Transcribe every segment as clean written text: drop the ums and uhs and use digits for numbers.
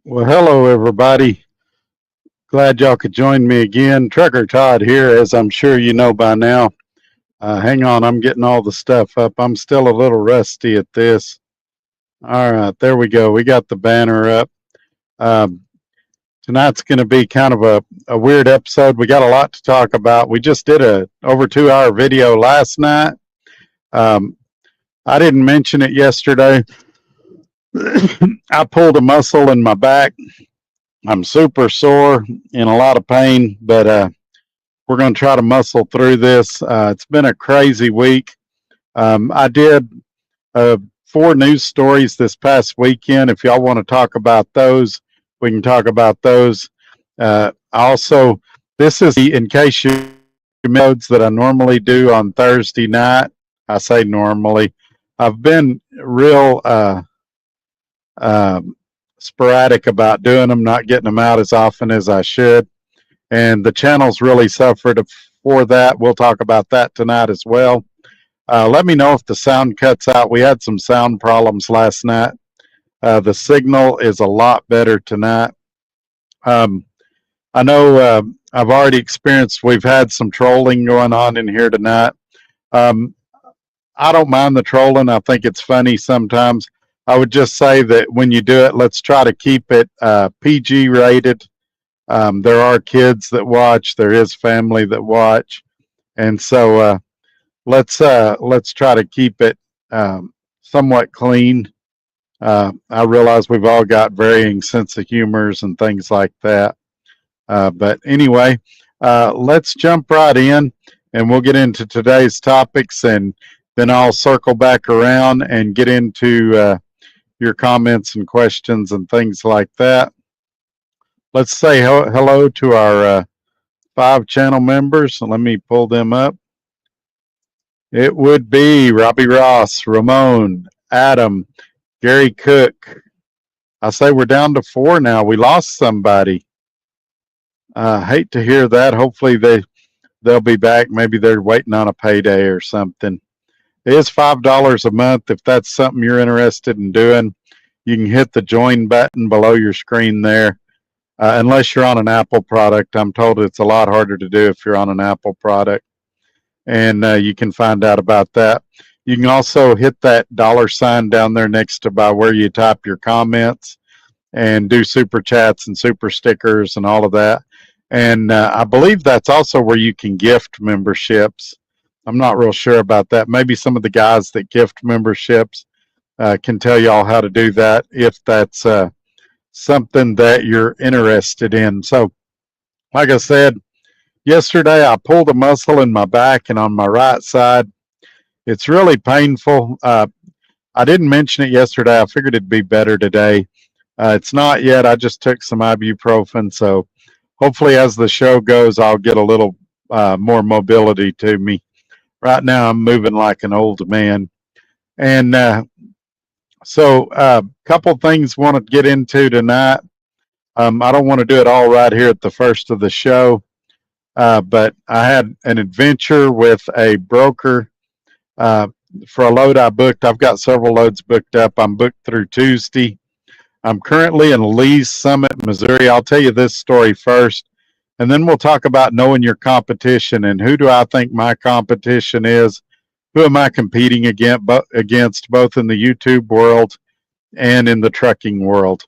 Well, hello, everybody. Glad y'all could join me again. Trucker Todd here, as I'm sure you know by now. Hang on, I'm getting all the stuff up. I'm still a little rusty at this. All right, there we go. We got the banner up. Um, Tonight's going to be kind of a weird episode. We got a lot to talk about. We just did a over 2 hour video last night. Um, I didn't mention it yesterday. I pulled a muscle in my back. I'm super sore, in a lot of pain, but we're going to try to muscle through this. It's been a crazy week. I did 4 news stories this past weekend. If y'all want to talk about those, we can talk about those. Also, this is in case you modes that I normally do on Thursday night. I say normally. I've been real sporadic about doing them, not getting them out as often as I should. And the channel's really suffered for that. We'll talk about that tonight as well. Let me know if the sound cuts out. We had some sound problems last night. The signal is a lot better tonight. I know I've already experienced, we've had some trolling going on in here tonight. I don't mind the trolling. I think it's funny sometimes. I would just say that when you do it, let's try to keep it PG rated. There are kids that watch. There is family that watch, and so let's try to keep it somewhat clean. I realize we've all got varying sense of humors and things like that, but anyway, let's jump right in, and we'll get into today's topics, and then I'll circle back around and get into your comments and questions and things like that. Let's say hello to our 5 channel members. Let me pull them up. It would be Robbie Ross, Ramon, Adam, Gary Cook. I say we're down to 4 now. We lost somebody. Hate to hear that. Hopefully they'll be back. Maybe they're waiting on a payday or something. It is $5 a month. If that's something you're interested in doing, you can hit the join button below your screen there. Unless you're on an Apple product. I'm told it's a lot harder to do if you're on an Apple product. And you can find out about that. You can also hit that $sign down there next to by where you type your comments and do super chats and super stickers and all of that. And I believe that's also where you can gift memberships. I'm not real sure about that. Maybe some of the guys that gift memberships can tell y'all how to do that if that's something that you're interested in. So, like I said, yesterday I pulled a muscle in my back and on my right side. It's really painful. I didn't mention it yesterday. I figured it'd be better today. It's not yet. I just took some ibuprofen. So hopefully as the show goes, I'll get a little more mobility to me. Right now I'm moving like an old man. And so a couple things want to get into tonight. I don't want to do it all right here at the first of the show, but I had an adventure with a broker for a load I booked. I've got several loads booked up. I'm booked through Tuesday. I'm currently in Lee's Summit, Missouri. I'll tell you this story first, and then we'll talk about knowing your competition and who do I think my competition is. Who am I competing against both in the YouTube world and in the trucking world?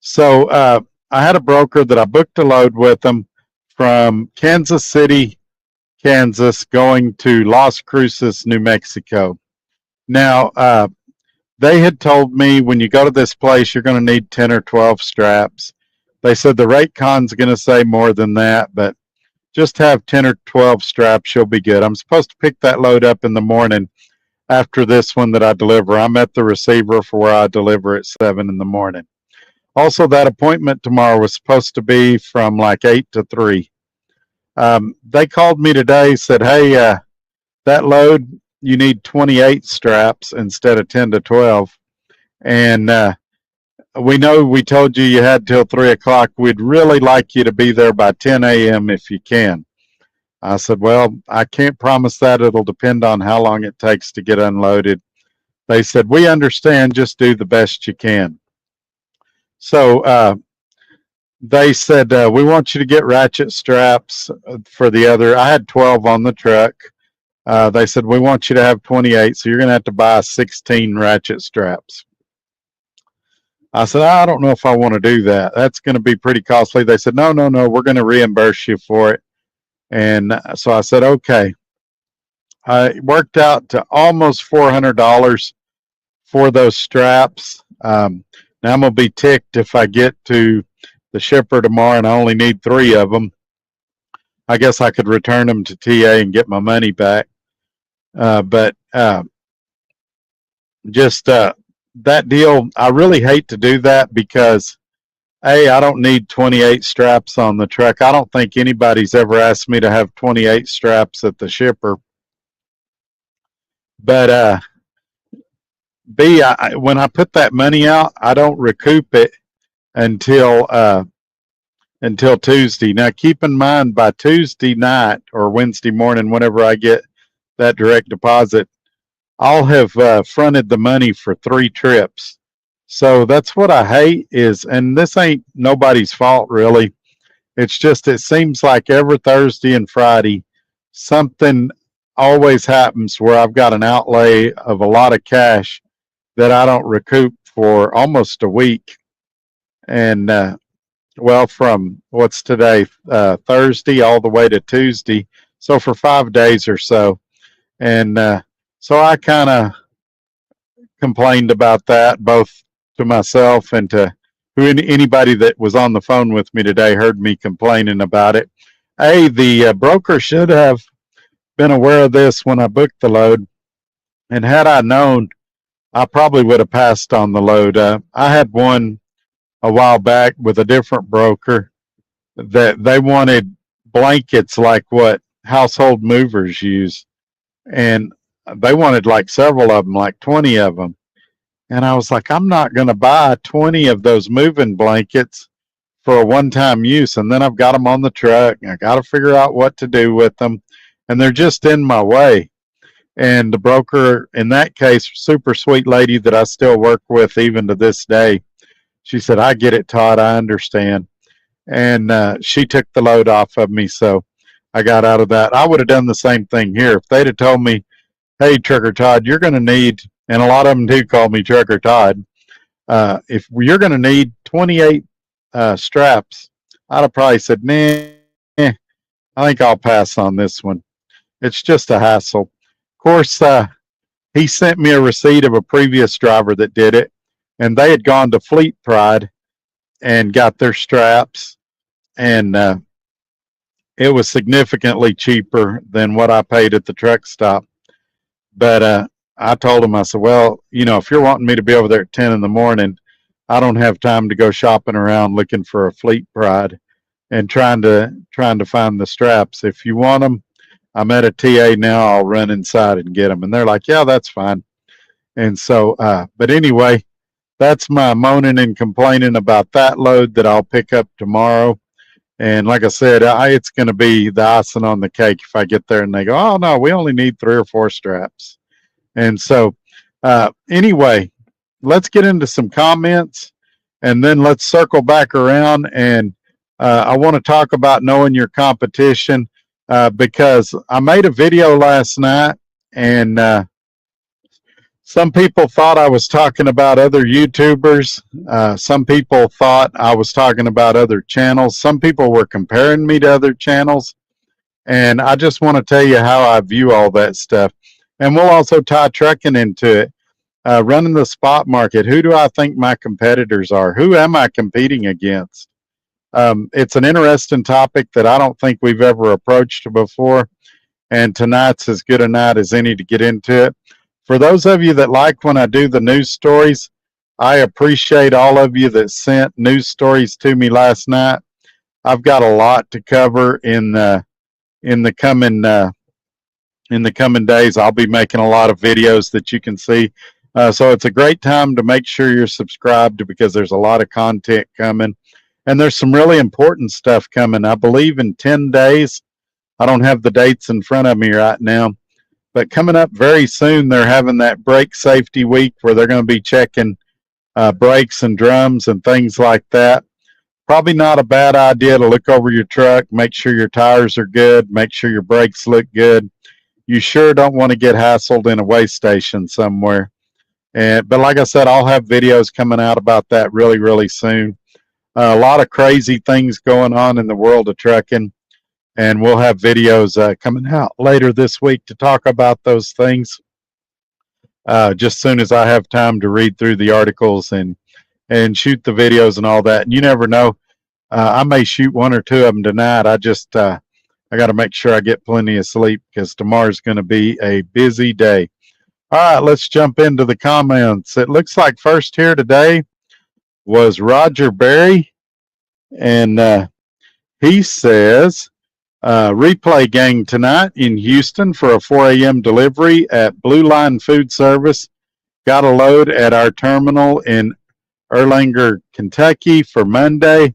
So I had a broker that I booked a load with them from Kansas City, Kansas, going to Las Cruces, New Mexico. Now, they had told me when you go to this place, you're going to need 10 or 12 straps. They said the rate con's going to say more than that, but just have 10 or 12 straps, you'll be good. I'm supposed to pick that load up in the morning after this one that I deliver. I'm at the receiver for where I deliver at 7 in the morning. Also, that appointment tomorrow was supposed to be from like 8 to 3. They called me today, said, hey, that load, you need 28 straps instead of 10 to 12. And we know we told you you had till 3 o'clock. We'd really like you to be there by 10 a.m. if you can. I said, well, I can't promise that. It'll depend on how long it takes to get unloaded. They said, we understand. Just do the best you can. So they said, we want you to get ratchet straps for the other. I had 12 on the truck. They said, we want you to have 28, so you're going to have to buy 16 ratchet straps. I said, I don't know if I want to do that. That's going to be pretty costly. They said, no, we're going to reimburse you for it. And so I said, okay. It worked out to almost $400 for those straps. Now I'm going to be ticked if I get to the shipper tomorrow and I only need 3 of them. I guess I could return them to TA and get my money back. But that deal, I really hate to do that because, A, I don't need 28 straps on the truck. I don't think anybody's ever asked me to have 28 straps at the shipper. But B, when I put that money out, I don't recoup it until Tuesday. Now, keep in mind, by Tuesday night or Wednesday morning, whenever I get that direct deposit, I'll have fronted the money for 3 trips. So that's what I hate is, and this ain't nobody's fault really. It's just, it seems like every Thursday and Friday, something always happens where I've got an outlay of a lot of cash that I don't recoup for almost a week. And, well, from what's today, Thursday all the way to Tuesday. So for 5 days or so. And so I kind of complained about that, both to myself and to anybody that was on the phone with me today heard me complaining about it. The broker should have been aware of this when I booked the load. And had I known, I probably would have passed on the load. I had one a while back with a different broker that they wanted blankets like what household movers use. And they wanted like several of them, like 20 of them. And I was like, I'm not going to buy 20 of those moving blankets for a one-time use. And then I've got them on the truck and I got to figure out what to do with them. And they're just in my way. And the broker, in that case, super sweet lady that I still work with even to this day, she said, I get it, Todd, I understand. And she took the load off of me, so I got out of that. I would have done the same thing here. If they'd have told me, hey, Trucker Todd, you're going to need, and a lot of them do call me Trucker Todd, if you're going to need 28 straps, I'd have probably said, nah, I think I'll pass on this one. It's just a hassle. Of course, he sent me a receipt of a previous driver that did it, and they had gone to Fleet Pride and got their straps, and it was significantly cheaper than what I paid at the truck stop. But I told him, I said, well, if you're wanting me to be over there at 10 in the morning, I don't have time to go shopping around looking for a Fleet Pride and trying to find the straps. If you want them, I'm at a TA now, I'll run inside and get them. And they're like, yeah, that's fine. And so, but anyway, that's my moaning and complaining about that load that I'll pick up tomorrow. And like I said, it's going to be the icing on the cake if I get there and they go, oh, no, we only need 3 or 4 straps. And so anyway, let's get into some comments and then let's circle back around. And I want to talk about knowing your competition because I made a video last night and some people thought I was talking about other YouTubers. Some people thought I was talking about other channels. Some people were comparing me to other channels. And I just want to tell you how I view all that stuff. And we'll also tie trucking into it. Running the spot market, who do I think my competitors are? Who am I competing against? It's an interesting topic that I don't think we've ever approached before. And tonight's as good a night as any to get into it. For those of you that like when I do the news stories, I appreciate all of you that sent news stories to me last night. I've got a lot to cover in the coming days. I'll be making a lot of videos that you can see. So it's a great time to make sure you're subscribed because there's a lot of content coming. And there's some really important stuff coming. I believe in 10 days. I don't have the dates in front of me right now. But coming up very soon, they're having that brake safety week where they're going to be checking brakes and drums and things like that. Probably not a bad idea to look over your truck, make sure your tires are good, make sure your brakes look good. You sure don't want to get hassled in a way station somewhere. But like I said, I'll have videos coming out about that really, really soon. A lot of crazy things going on in the world of trucking, and we'll have videos coming out later this week to talk about those things. Just soon as I have time to read through the articles and shoot the videos and all that. And you never know, I may shoot one or two of them tonight. I got to make sure I get plenty of sleep because tomorrow's going to be a busy day. All right, let's jump into the comments. It looks like first here today was Roger Berry, and he says, replay gang tonight in Houston for a 4 a.m. delivery at Blue Line Food Service. Got a load at our terminal in Erlanger, Kentucky for Monday.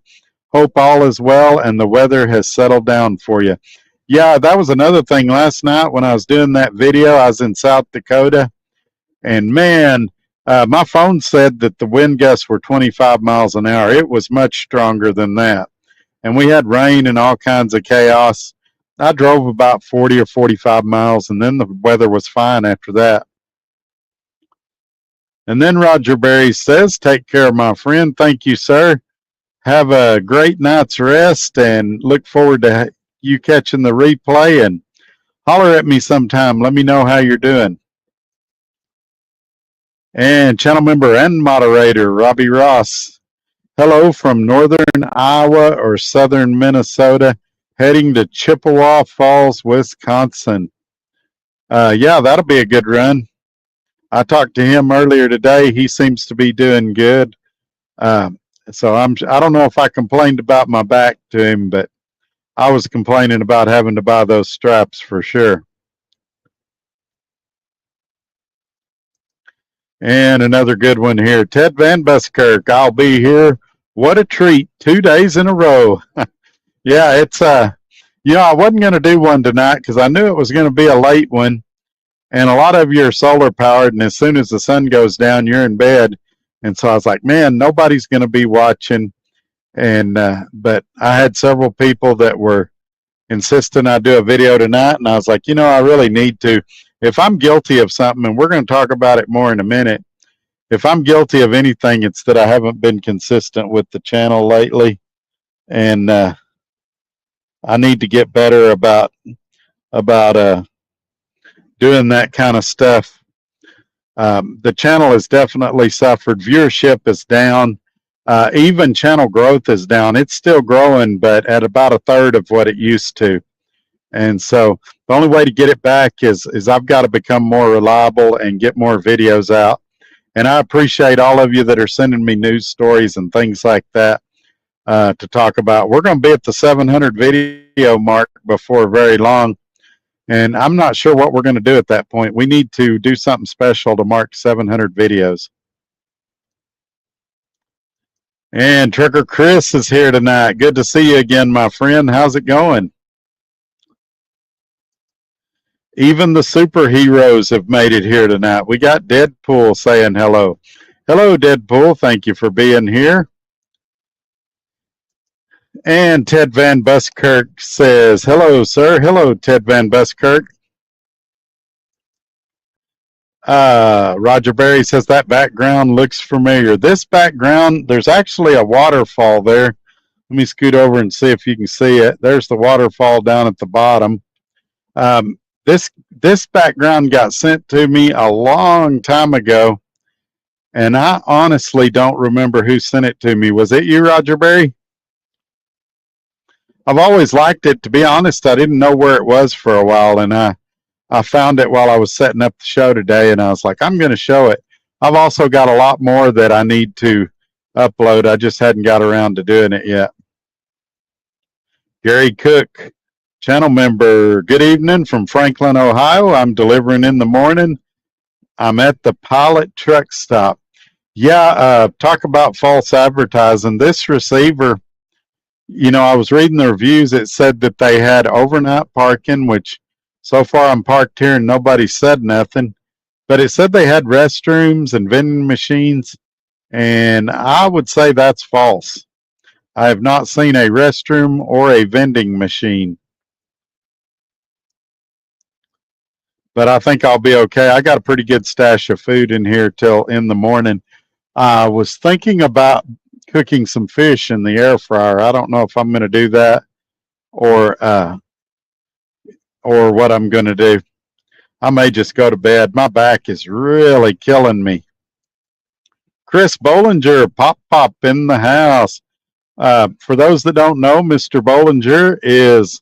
Hope all is well and the weather has settled down for you. Yeah, that was another thing last night when I was doing that video. I was in South Dakota, and man, my phone said that the wind gusts were 25 miles an hour. It was much stronger than that. And we had rain and all kinds of chaos. I drove about 40 or 45 miles, and then the weather was fine after that. And then Roger Berry says, take care, my friend. Thank you, sir. Have a great night's rest and look forward to you catching the replay, and holler at me sometime. Let me know how you're doing. And channel member and moderator, Robbie Ross. Hello from northern Iowa or southern Minnesota, heading to Chippewa Falls, Wisconsin. Yeah, that'll be a good run. I talked to him earlier today. He seems to be doing good. So I don't know if I complained about my back to him, but I was complaining about having to buy those straps for sure. And another good one here. Ted Van Buskirk, I'll be here. What a treat. 2 days in a row. Yeah, it's, I wasn't going to do one tonight because I knew it was going to be a late one. And a lot of you are solar powered, and as soon as the sun goes down, you're in bed. And so I was like, man, nobody's going to be watching. And but I had several people that were insisting I do a video tonight, and I was like, I really need to. If I'm guilty of something, and we're going to talk about it more in a minute, if I'm guilty of anything, it's that I haven't been consistent with the channel lately, and I need to get better about doing that kind of stuff. The channel has definitely suffered. Viewership is down. Even channel growth is down. It's still growing, but at about a third of what it used to. And so the only way to get it back is I've got to become more reliable and get more videos out. And I appreciate all of you that are sending me news stories and things like that to talk about. We're going to be at the 700 video mark before very long. And I'm not sure what we're going to do at that point. We need to do something special to mark 700 videos. And Trucker Chris is here tonight. Good to see you again, my friend. How's it going? Even the superheroes have made it here tonight. We got Deadpool saying hello. Hello, Deadpool. Thank you for being here. And Ted Van Buskirk says, hello, sir. Hello, Ted Van Buskirk. Roger Berry says that background looks familiar. This background, there's actually a waterfall there. Let me scoot over and see if you can see it. There's the waterfall down at the bottom. This background got sent to me a long time ago, and I honestly don't remember who sent it to me. Was it you, Roger Berry? I've always liked it. To be honest, I didn't know where it was for a while, and I found it while I was setting up the show today, and I was like, I'm going to show it. I've also got a lot more that I need to upload. I just hadn't got around to doing it yet. Gary Cook, channel member, good evening from Franklin, Ohio. I'm delivering in the morning. I'm at the Pilot truck stop. Yeah, talk about false advertising. This receiver, I was reading the reviews. It said that they had overnight parking, which so far I'm parked here and nobody said nothing. But it said they had restrooms and vending machines. And I would say that's false. I have not seen a restroom or a vending machine. But I think I'll be okay. I got a pretty good stash of food in here till in the morning. I was thinking about cooking some fish in the air fryer. I don't know if I'm going to do that or what I'm going to do. I may just go to bed. My back is really killing me. Chris Bollinger, pop in the house. For those that don't know, Mr. Bollinger is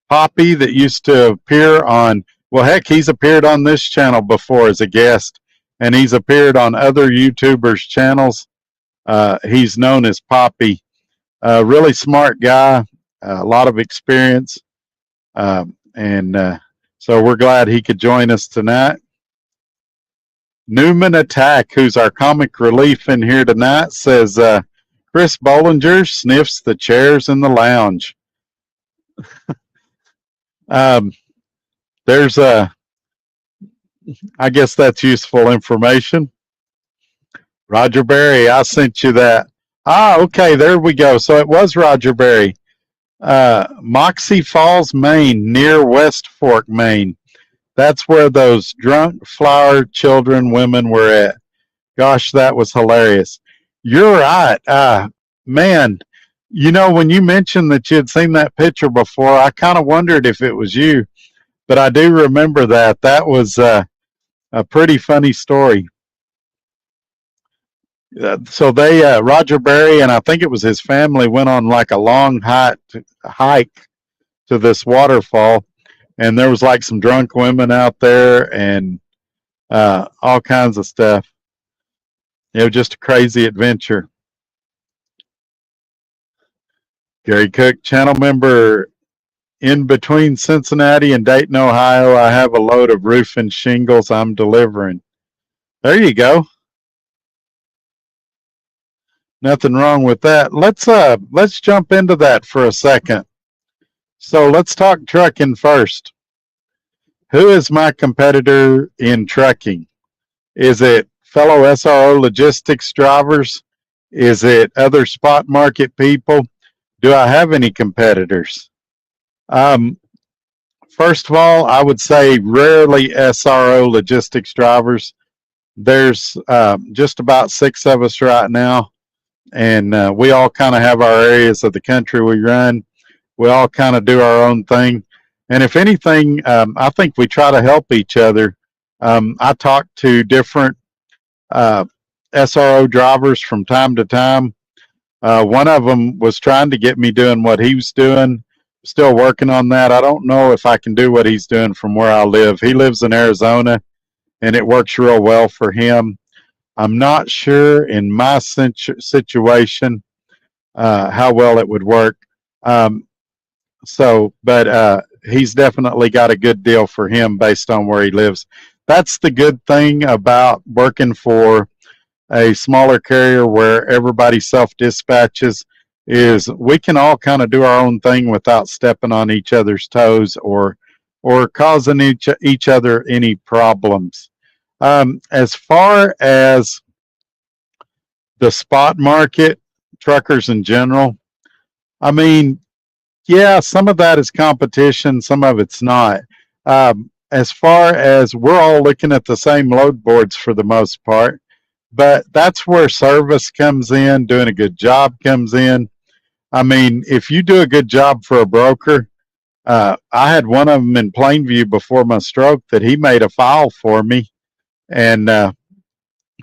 Poppy that used to appear on, well, heck, he's appeared on this channel before as a guest, and he's appeared on other YouTubers' channels. He's known as Poppy. Really smart guy, a lot of experience, and so we're glad he could join us tonight. Newman Attack, who's our comic relief in here tonight, says Chris Bollinger sniffs the chairs in the lounge. There's I guess that's useful information. Roger Berry, I sent you that. Okay, there we go. So it was Roger Berry. Moxie Falls, Maine, near West Fork, Maine. That's where those drunk flower children women were at. Gosh, that was hilarious. You're right. Man, you know, when you mentioned that you had seen that picture before, I kind of wondered if it was you. But I do remember that. That was a pretty funny story. So they, Roger Berry, and I think it was his family, went on like a long hike to this waterfall. And there was like some drunk women out there and all kinds of stuff. It was just a crazy adventure. Gary Cook, channel member in between Cincinnati and Dayton, Ohio. I have a load of roofing shingles I'm delivering. There you go. Nothing wrong with that. Let's jump into that for a second. So let's talk trucking first. Who is my competitor in trucking? Is it fellow SRO logistics drivers? Is it other spot market people? Do I have any competitors? First of all, I would say rarely SRO logistics drivers. There's just about 6 of us right now, and we all kind of have our areas of the country we run. We all kind of do our own thing. And if anything, I think we try to help each other. I talk to different SRO drivers from time to time. One of them was trying to get me doing what he was doing. Still working on that. I don't know if I can do what he's doing from where I live. He lives in Arizona, and it works real well for him. I'm not sure in my situation how well it would work. But he's definitely got a good deal for him based on where he lives. That's the good thing about working for a smaller carrier where everybody self-dispatches, is we can all kind of do our own thing without stepping on each other's toes or causing each other any problems. As far as the spot market, truckers in general, I mean, yeah, some of that is competition, some of it's not. As far as we're all looking at the same load boards for the most part, but that's where service comes in, doing a good job comes in. I mean, if you do a good job for a broker, I had one of them in Plainview before my stroke that he made a file for me, and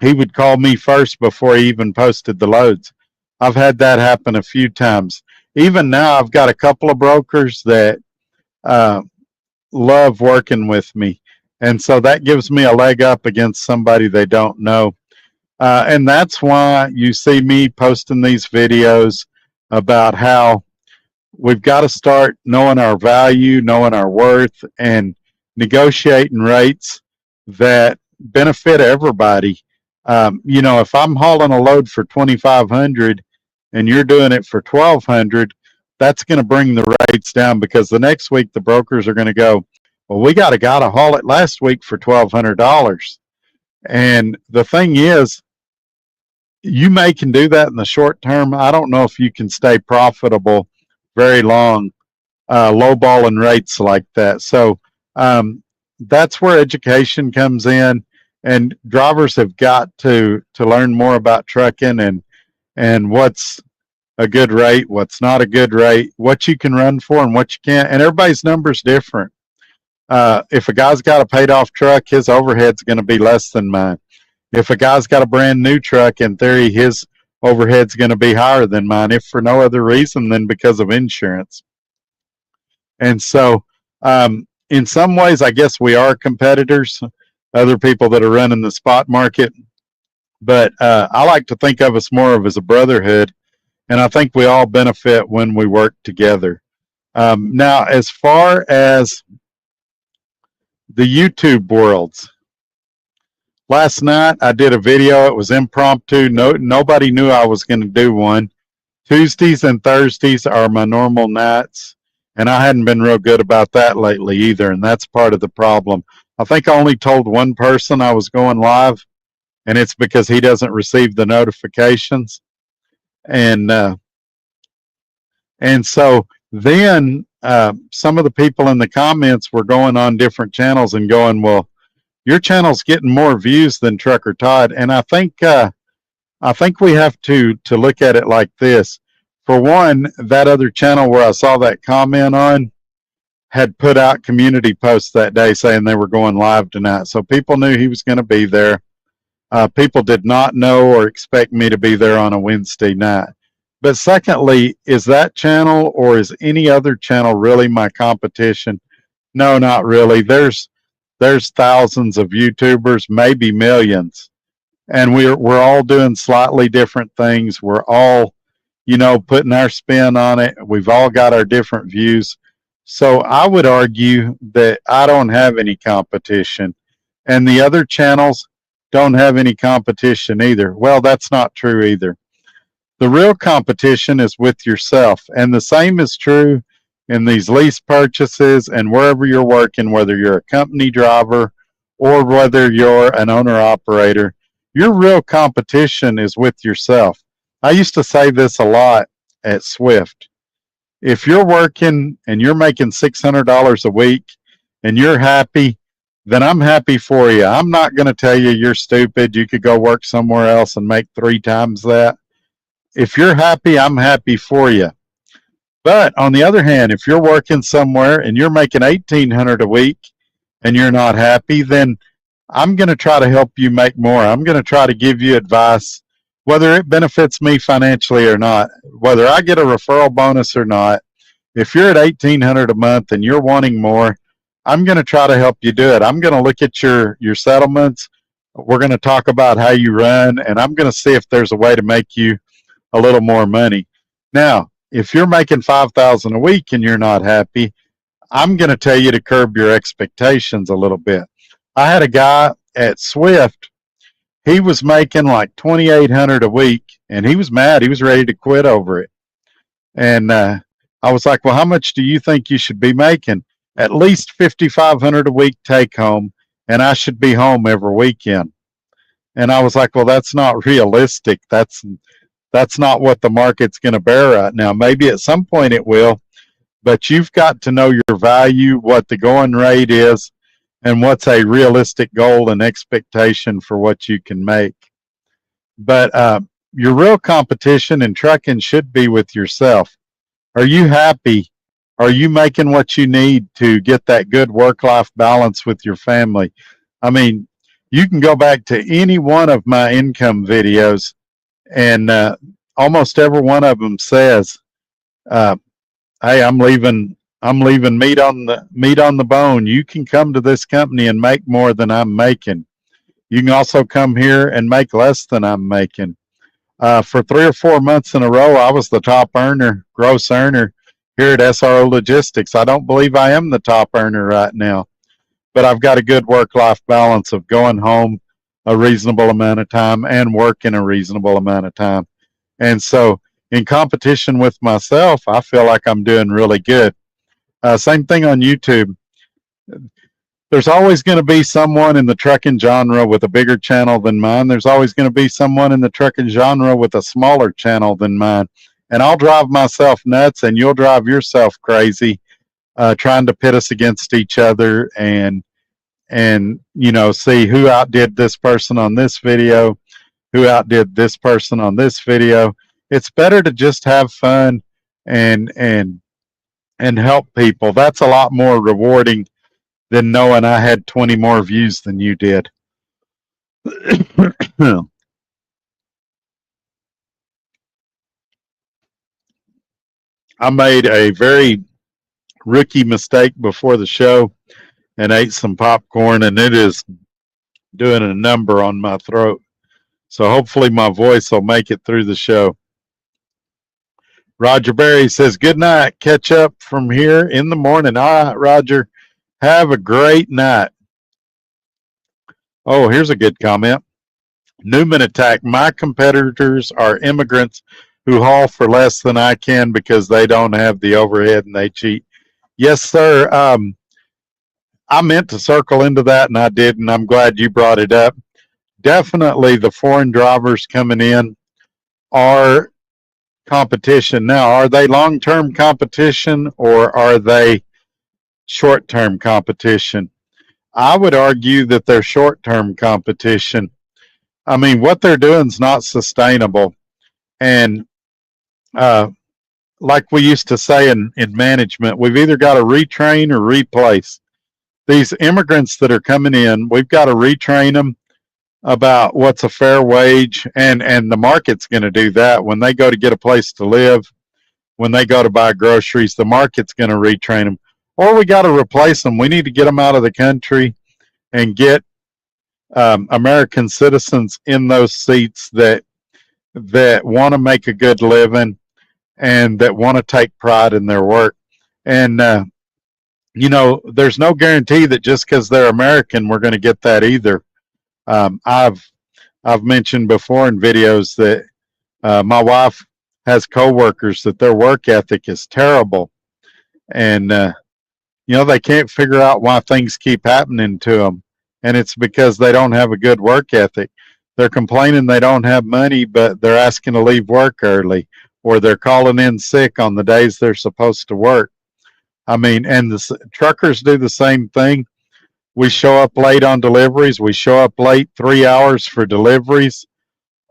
he would call me first before he even posted the loads. I've had that happen a few times. Even now, I've got a couple of brokers that love working with me, and so that gives me a leg up against somebody they don't know. And that's why you see me posting these videos about how we've got to start knowing our value, knowing our worth, and negotiating rates that benefit everybody. You know, if I'm hauling a load for $2,500 and you're doing it for $1,200, that's going to bring the rates down, because the next week the brokers are going to go, well, we got a guy to haul it last week for $1,200. And the thing is, you can do that in the short term. I don't know if you can stay profitable very long, lowballing rates like that. So that's where education comes in, and drivers have got to learn more about trucking and what's a good rate, what's not a good rate, what you can run for and what you can't. And everybody's number's different. If a guy's got a paid off truck, his overhead's going to be less than mine. If a guy's got a brand new truck, in theory, his overhead's going to be higher than mine, if for no other reason than because of insurance. And so, in some ways, I guess we are competitors, other people that are running the spot market. But I like to think of us more of as a brotherhood, and I think we all benefit when we work together. Now, as far as the YouTube worlds, last night I did a video. It was impromptu. Nobody knew I was going to do one. Tuesdays and Thursdays are my normal nights, and I hadn't been real good about that lately either, and that's part of the problem. I think I only told one person I was going live, and it's because he doesn't receive the notifications. And so then some of the people in the comments were going on different channels and going, well, your channel's getting more views than Trucker Todd. And I think we have to look at it like this. For one, that other channel where I saw that comment on had put out community posts that day saying they were going live tonight. So people knew he was going to be there. People did not know or expect me to be there on a Wednesday night. But secondly, is that channel or is any other channel really my competition? No, not really. There's thousands of YouTubers, maybe millions. And we're all doing slightly different things. We're all, putting our spin on it. We've all got our different views. So I would argue that I don't have any competition, and the other channels don't have any competition either. Well, that's not true either. The real competition is with yourself, and the same is true in these lease purchases and wherever you're working, whether you're a company driver or whether you're an owner-operator. Your real competition is with yourself. I used to say this a lot at Swift. If you're working and you're making $600 a week and you're happy, then I'm happy for you. I'm not going to tell you you're stupid. You could go work somewhere else and make 3 times that. If you're happy, I'm happy for you. But on the other hand, if you're working somewhere and you're making $1,800 a week and you're not happy, then I'm going to try to help you make more. I'm going to try to give you advice, whether it benefits me financially or not, whether I get a referral bonus or not. If you're at $1,800 a month and you're wanting more, I'm going to try to help you do it. I'm going to look at your settlements. We're going to talk about how you run, and I'm going to see if there's a way to make you a little more money. Now, if you're making $5,000 a week and you're not happy, I'm going to tell you to curb your expectations a little bit. I had a guy at Swift. He was making like $2,800 a week, and he was mad. He was ready to quit over it. And I was like, well, how much do you think you should be making? At least $5,500 a week take home, and I should be home every weekend. And I was like, well, that's not realistic. That's not what the market's going to bear right now. Maybe at some point it will, but you've got to know your value, what the going rate is, and what's a realistic goal and expectation for what you can make. But your real competition in trucking should be with yourself. Are you happy? Are you making what you need to get that good work-life balance with your family? I mean, you can go back to any one of my income videos, and almost every one of them says, "Hey, I'm leaving meat on the bone. You can come to this company and make more than I'm making. You can also come here and make less than I'm making." For 3 or 4 months in a row, I was the top earner, gross earner here at SRO Logistics. I don't believe I am the top earner right now, but I've got a good work-life balance of going home a reasonable amount of time and working a reasonable amount of time. And so in competition with myself, I feel like I'm doing really good. Same thing on YouTube. there's always going to be someone in the trucking genre with a bigger channel than mine. There's always going to be someone in the trucking genre with a smaller channel than mine. And I'll drive myself nuts and you'll drive yourself crazy trying to pit us against each other and see who outdid this person on this video, who outdid this person on this video. It's better to just have fun and help people. That's a lot more rewarding than knowing I had 20 more views than you did. I made a very rookie mistake before the show and ate some popcorn, and it is doing a number on my throat. So hopefully my voice will make it through the show. Roger Berry says, good night. Catch up from here in the morning. All right, Roger. Have a great night. Oh, here's a good comment. Newman attack. My competitors are immigrants who haul for less than I can because they don't have the overhead and they cheat. Yes, sir. I meant to circle into that and I didn't. I'm glad you brought it up. Definitely the foreign drivers coming in are competition. Now, are they long-term competition or are they short-term competition? I would argue that they're short-term competition. I mean, what they're doing is not sustainable. And like we used to say in management, we've either got to retrain or replace. These immigrants that are coming in, we've got to retrain them about what's a fair wage, and the market's going to do that. When they go to get a place to live, when they go to buy groceries, the market's going to retrain them. Or we got to replace them. We need to get them out of the country and get American citizens in those seats that want to make a good living and that want to take pride in their work. And there's no guarantee that just because they're American, we're going to get that either. I've mentioned before in videos that my wife has coworkers that their work ethic is terrible, and they can't figure out why things keep happening to them, and it's because they don't have a good work ethic. They're complaining they don't have money, but they're asking to leave work early, or they're calling in sick on the days they're supposed to work. I mean, and the truckers do the same thing. We show up late on deliveries. We show up late 3 hours for deliveries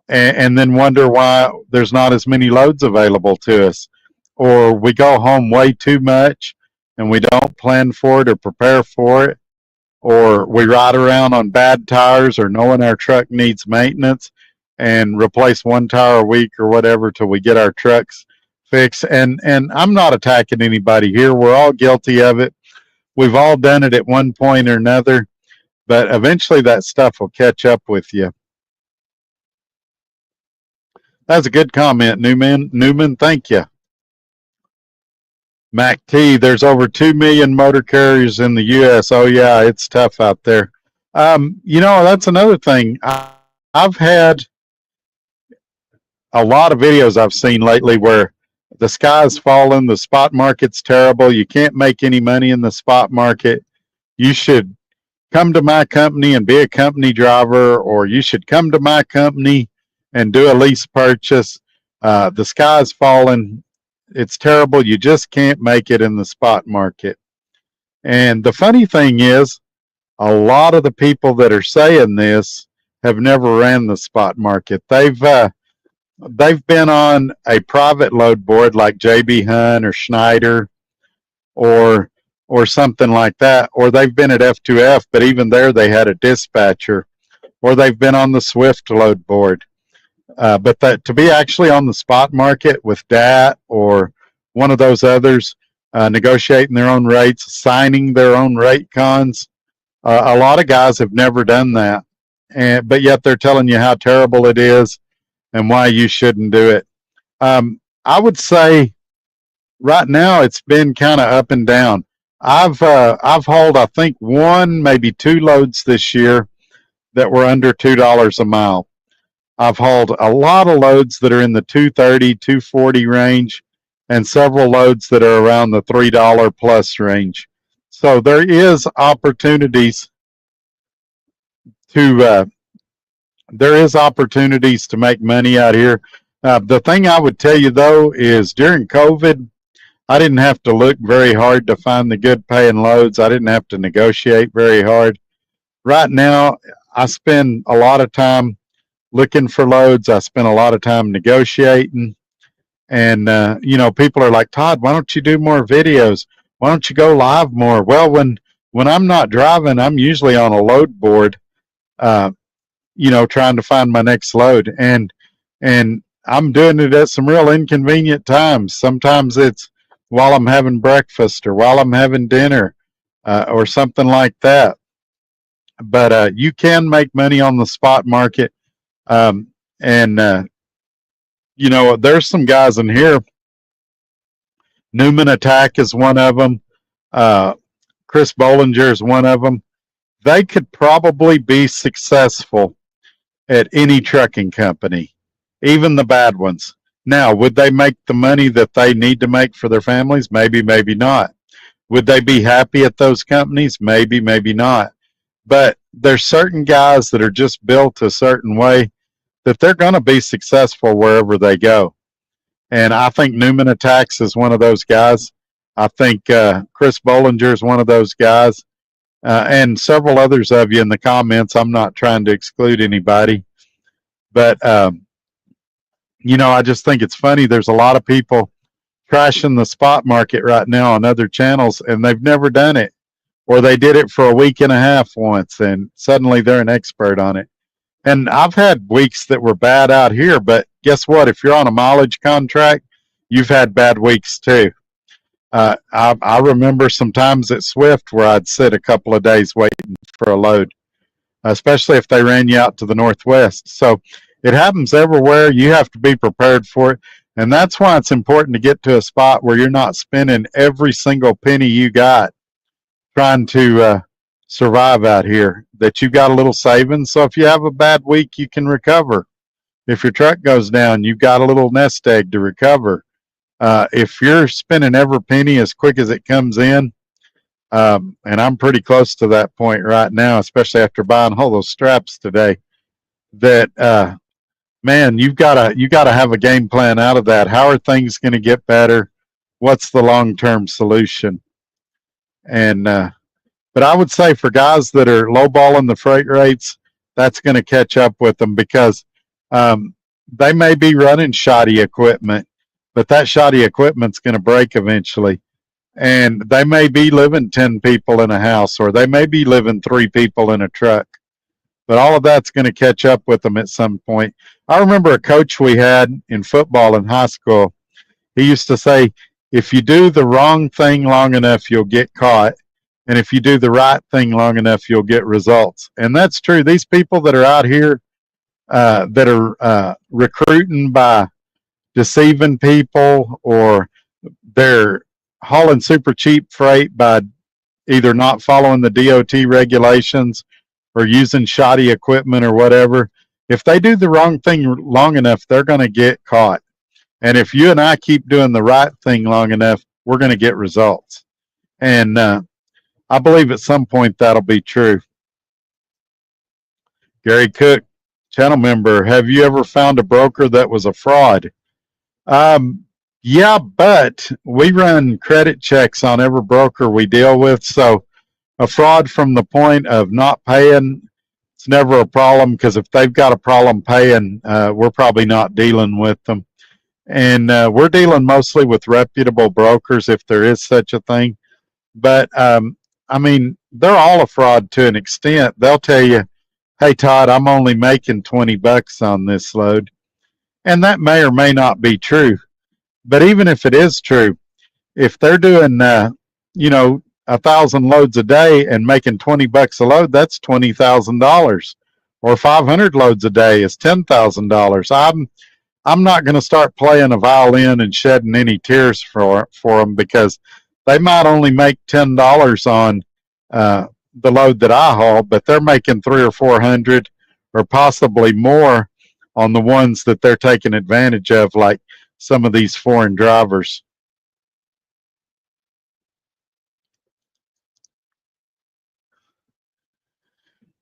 and then wonder why there's not as many loads available to us. Or we go home way too much and we don't plan for it or prepare for it. Or we ride around on bad tires or knowing our truck needs maintenance and replace one tire a week or whatever till we get our trucks fixed. And I'm not attacking anybody here. We're all guilty of it. We've all done it at one point or another, but eventually that stuff will catch up with you. That's a good comment, Newman, thank you. Mac T, there's over 2 million motor carriers in the U.S. Oh, yeah, it's tough out there. That's another thing. I've had a lot of videos I've seen lately where the sky's falling, the spot market's terrible, you can't make any money in the spot market. You should come to my company and be a company driver, or you should come to my company and do a lease purchase. The sky's falling, it's terrible, you just can't make it in the spot market. And the funny thing is, a lot of the people that are saying this have never ran the spot market. They've been on a private load board like JB Hunt or Schneider or something like that, or they've been at F2F, but even there they had a dispatcher, or they've been on the Swift load board. But to be actually on the spot market with DAT or one of those others, negotiating their own rates, signing their own rate cons, a lot of guys have never done that, but yet they're telling you how terrible it is and why you shouldn't do it. I would say right now it's been kind of up and down. I've hauled, I think, 1, maybe 2 loads this year that were under $2 a mile. I've hauled a lot of loads that are in the $2.30, $2.40 range, and several loads that are around the $3 plus range. So to there is opportunities to make money out here. The thing I would tell you though is during COVID, I didn't have to look very hard to find the good paying loads. I didn't have to negotiate very hard. Right now, I spend a lot of time looking for loads. I spend a lot of time negotiating. And, people are like, Todd, why don't you do more videos? Why don't you go live more? Well, when I'm not driving, I'm usually on a load board, uh, trying to find my next load. And I'm doing it at some real inconvenient times. Sometimes it's while I'm having breakfast or while I'm having dinner, or something like that. But you can make money on the spot market. Um, and, there's some guys in here. Newman Attack is one of them. Uh, Chris Bollinger is one of them. They could probably be successful at any trucking company, even the bad ones. Now, would they make the money that they need to make for their families? Maybe, maybe not. Would they be happy at those companies? Maybe, maybe not. But there's certain guys that are just built a certain way that they're going to be successful wherever they go. And I think Newman Attacks is one of those guys. I think Chris Bollinger is one of those guys. And several others of you in the comments. I'm not trying to exclude anybody. But, I just think it's funny. There's a lot of people crashing the spot market right now on other channels, and they've never done it. Or they did it for a week and a half once, and suddenly they're an expert on it. And I've had weeks that were bad out here, but guess what? If you're on a mileage contract, you've had bad weeks too. I remember some times at Swift where I'd sit a couple of days waiting for a load, especially if they ran you out to the Northwest. So it happens everywhere. You have to be prepared for it. And that's why it's important to get to a spot where you're not spending every single penny you got trying to survive out here, that you got a little savings. So if you have a bad week, you can recover. If your truck goes down, you've got a little nest egg to recover. If you're spending every penny as quick as it comes in, and I'm pretty close to that point right now, especially after buying all those straps today, that man, you gotta have a game plan out of that. How are things going to get better? What's the long-term solution? And but I would say for guys that are lowballing the freight rates, that's going to catch up with them because they may be running shoddy equipment, but that shoddy equipment's going to break eventually. And they may be living 10 people in a house, or they may be living 3 people in a truck. But all of that's going to catch up with them at some point. I remember a coach we had in football in high school. He used to say, if you do the wrong thing long enough, you'll get caught. And if you do the right thing long enough, you'll get results. And that's true. These people that are out here that are recruiting by deceiving people, or they're hauling super cheap freight by either not following the DOT regulations or using shoddy equipment or whatever, if they do the wrong thing long enough, they're going to get caught. And if you and I keep doing the right thing long enough, we're going to get results. And I believe at some point that'll be true. Gary Cook, channel member, have you ever found a broker that was a fraud? Yeah, but we run credit checks on every broker we deal with. So a fraud from the point of not paying, it's never a problem, because if they've got a problem paying, we're probably not dealing with them. And we're dealing mostly with reputable brokers, if there is such a thing. But I mean, they're all a fraud to an extent. They'll tell you, hey, Todd, I'm only making $20 on this load. And that may or may not be true. But even if it is true, if they're doing, 1,000 loads a day and making $20 a load, that's $20,000. Or 500 loads a day is $10,000. I'm not going to start playing a violin and shedding any tears for them, because they might only make $10 on the load that I haul, but they're making 300 or 400 or possibly more on the ones that they're taking advantage of, like some of these foreign drivers.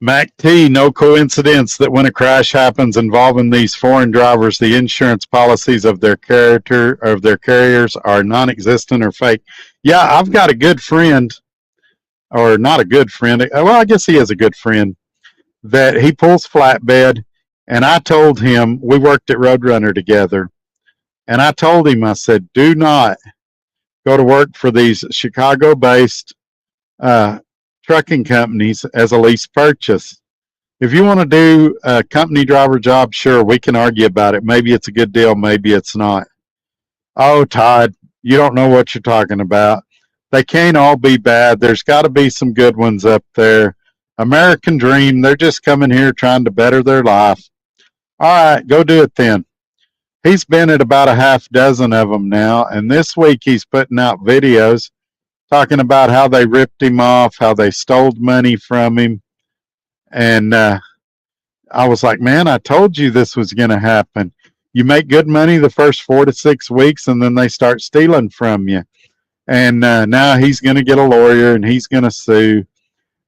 Mac T, no coincidence that when a crash happens involving these foreign drivers, the insurance policies of their carriers are non-existent or fake. Yeah, I've got a good friend, or not a good friend. Well, I guess he is a good friend that he pulls flatbed, and I told him we worked at Roadrunner together, and I told him, I said, do not go to work for these Chicago-based uh, trucking companies as a lease purchase. If you want to do a company driver job, sure, we can argue about it. Maybe it's a good deal, maybe it's not. Oh, Todd, you don't know what you're talking about. They can't all be bad. There's got to be some good ones up there. American Dream, they're just coming here trying to better their life. All right, go do it then. He's been at about a half dozen of them now, and this week he's putting out videos talking about how they ripped him off, how they stole money from him. And I was like, man, I told you this was going to happen. You make good money the first 4 to 6 weeks, and then they start stealing from you. And now he's going to get a lawyer, and he's going to sue.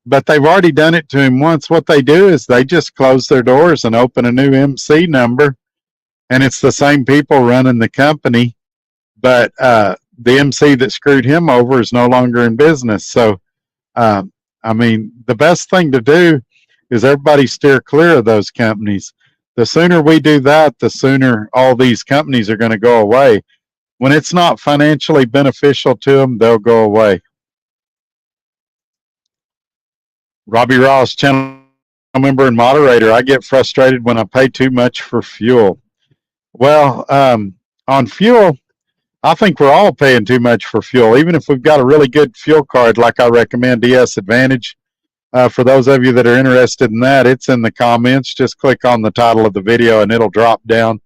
But they've already done it to him once. What they do is they just close their doors and open a new MC number, and it's the same people running the company, but the MC that screwed him over is no longer in business. So, I mean, the best thing to do is everybody steer clear of those companies. The sooner we do that, the sooner all these companies are going to go away. When it's not financially beneficial to them, they'll go away. Robbie Ross, channel member and moderator. I get frustrated when I pay too much for fuel. Well, on fuel, I think we're all paying too much for fuel, even if we've got a really good fuel card like I recommend, DS Advantage. For those of you that are interested in that, it's in the comments. Just click on the title of the video and it'll drop down.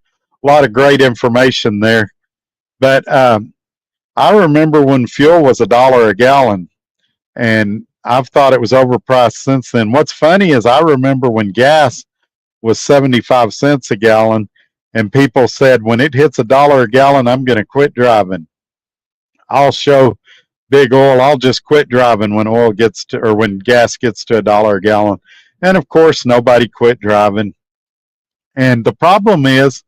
A lot of great information there. But I remember when fuel was $1 a gallon, and I've thought it was overpriced since then. What's funny is I remember when gas was 75 cents a gallon, and people said, when it hits $1 a gallon, I'm going to quit driving. I'll show big oil, I'll just quit driving when oil gets to, or when gas gets to $1 a gallon. And of course, nobody quit driving. And the problem is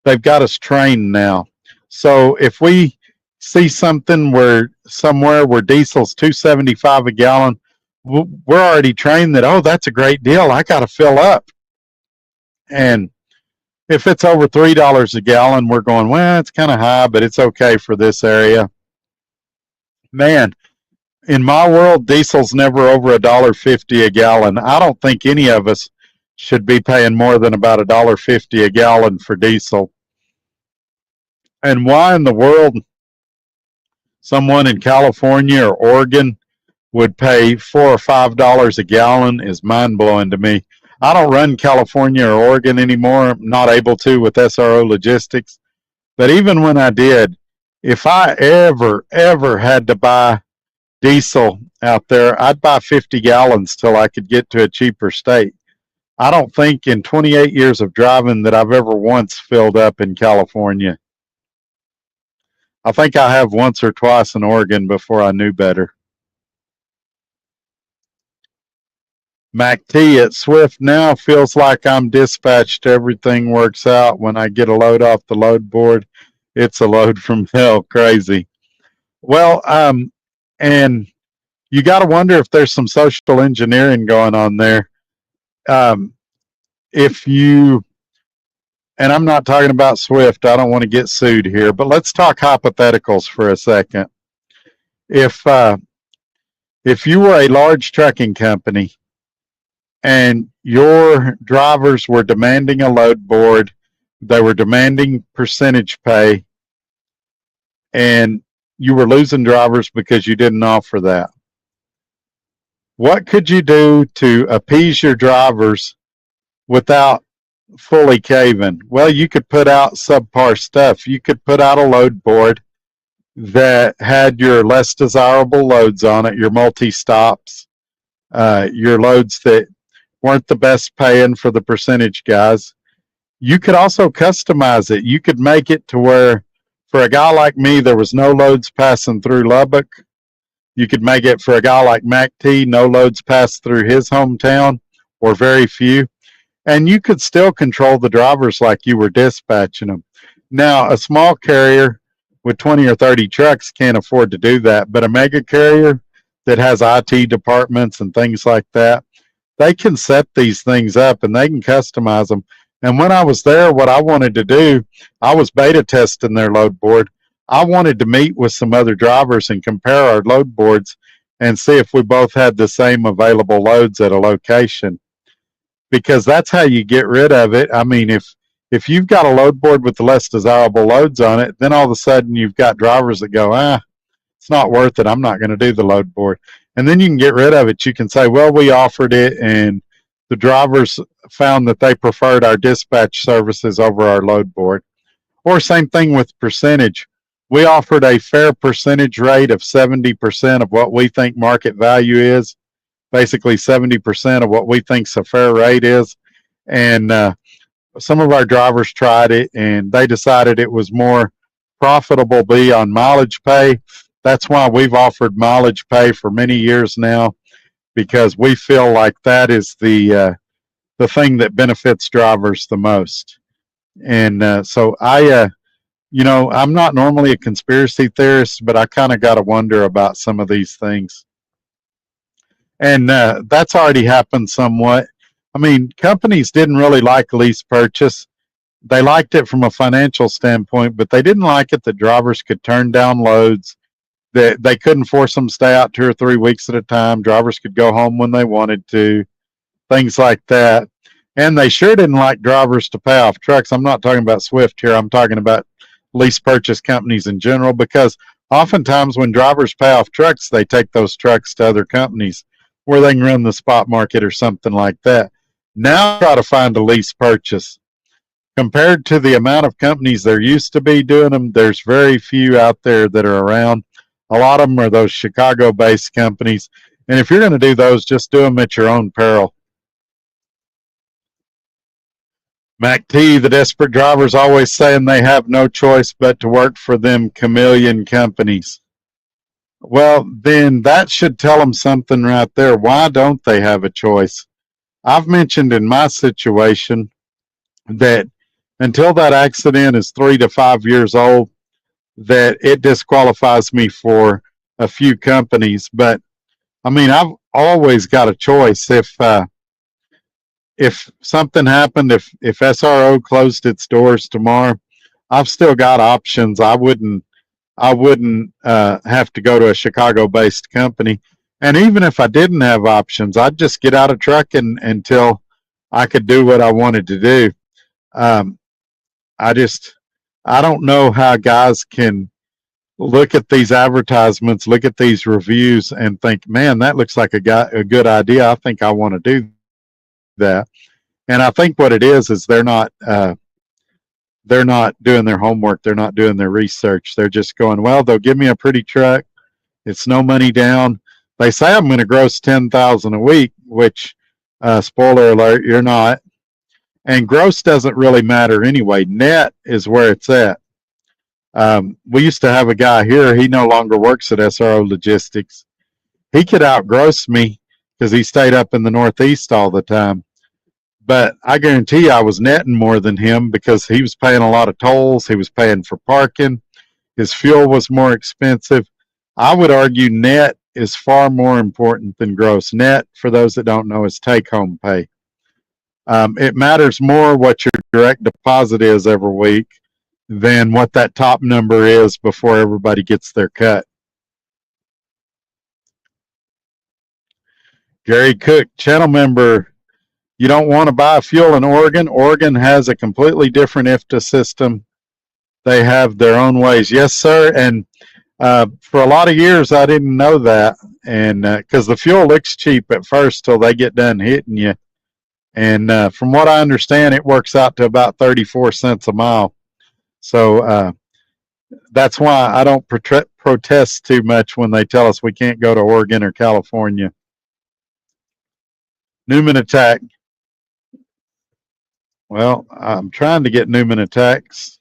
they've got us trained now. So if we see something where somewhere where diesel's $2.75 a gallon, we're already trained that, oh, that's a great deal, I got to fill up. And if it's over $3 a gallon, we're going, well, it's kind of high, but it's okay for this area. Man, in my world, diesel's never over $1.50 a gallon. I don't think any of us should be paying more than about $1.50 a gallon for diesel. And why in the world someone in California or Oregon would pay $4 or $5 a gallon is mind-blowing to me. I don't run California or Oregon anymore. I'm not able to with SRO Logistics. But even when I did, if I ever had to buy diesel out there, I'd buy 50 gallons till I could get to a cheaper state. I don't think in 28 years of driving that I've ever once filled up in California. I think I have once or twice in Oregon before I knew better. Mac T at Swift now feels like I'm dispatched. Everything works out. When I get a load off the load board, it's a load from hell. Crazy. Well, and you got to wonder if there's some social engineering going on there. If you, and I'm not talking about Swift, I don't want to get sued here, but let's talk hypotheticals for a second. If you were a large trucking company and your drivers were demanding a load board, they were demanding percentage pay, and you were losing drivers because you didn't offer that, what could you do to appease your drivers without fully caving? Well, you could put out subpar stuff. You could put out a load board that had your less desirable loads on it, your multi-stops, your loads that weren't the best paying for the percentage guys. You could also customize it. You could make it to where, for a guy like me, there was no loads passing through Lubbock. You could make it for a guy like Mac T, no loads pass through his hometown or very few. And you could still control the drivers like you were dispatching them. Now, a small carrier with 20 or 30 trucks can't afford to do that, but a mega carrier that has IT departments and things like that, they can set these things up and they can customize them. And when I was there, what I wanted to do, I was beta testing their load board. I wanted to meet with some other drivers and compare our load boards and see if we both had the same available loads at a location, because that's how you get rid of it. I mean, if you've got a load board with the less desirable loads on it, then all of a sudden you've got drivers that go, it's not worth it. I'm not going to do the load board. And then you can get rid of it. You can say, well, we offered it and the drivers found that they preferred our dispatch services over our load board. Or same thing with percentage. We offered a fair percentage rate of 70% of what we think market value is, basically 70% of what we think's a fair rate is. And some of our drivers tried it and they decided it was more profitable be on mileage pay. That's why we've offered mileage pay for many years now, because we feel like that is the thing that benefits drivers the most. And so I'm not normally a conspiracy theorist, but I kind of got to wonder about some of these things. And that's already happened somewhat. I mean, companies didn't really like lease purchase. They liked it from a financial standpoint, but they didn't like it that drivers could turn down loads, that they couldn't force them to stay out 2 or 3 weeks at a time. Drivers could go home when they wanted to, things like that. And they sure didn't like drivers to pay off trucks. I'm not talking about Swift here. I'm talking about lease purchase companies in general, because oftentimes when drivers pay off trucks, they take those trucks to other companies where they can run the spot market or something like that. Now try to find a lease purchase. Compared to the amount of companies there used to be doing them, there's very few out there that are around. A lot of them are those Chicago-based companies. And if you're going to do those, just do them at your own peril. Mac T, the desperate drivers always saying they have no choice but to work for them chameleon companies. Well, then that should tell them something right there. Why don't they have a choice? I've mentioned in my situation that until that accident is 3 to 5 years old, that it disqualifies me for a few companies. But I mean, I've always got a choice. If something happened, if SRO closed its doors tomorrow, I've still got options. I wouldn't have to go to a Chicago-based company. And even if I didn't have options, I'd just get out of trucking until I could do what I wanted to do. I don't know how guys can look at these advertisements, look at these reviews, and think, man, that looks like a good idea. I think I want to do that. And I think what it is they're not doing their homework. They're not doing their research. They're just going, well, they'll give me a pretty truck. It's no money down. They say I'm going to gross $10,000 a week, which, spoiler alert, you're not. And gross doesn't really matter anyway. Net is where it's at. We used to have a guy here. He no longer works at SRO Logistics. He could outgross me because he stayed up in the Northeast all the time. But I guarantee you I was netting more than him because he was paying a lot of tolls. He was paying for parking. His fuel was more expensive. I would argue net is far more important than gross. Net, for those that don't know, is take-home pay. It matters more what your direct deposit is every week than what that top number is before everybody gets their cut. Gary Cook, channel member, you don't want to buy fuel in Oregon. Oregon has a completely different IFTA system. They have their own ways. Yes, sir. And for a lot of years, I didn't know that. And because the fuel looks cheap at first till they get done hitting you. And from what I understand, it works out to about 34 cents a mile. So that's why I don't protest too much when they tell us we can't go to Oregon or California. Newman Attack. Well, I'm trying to get Newman Attack's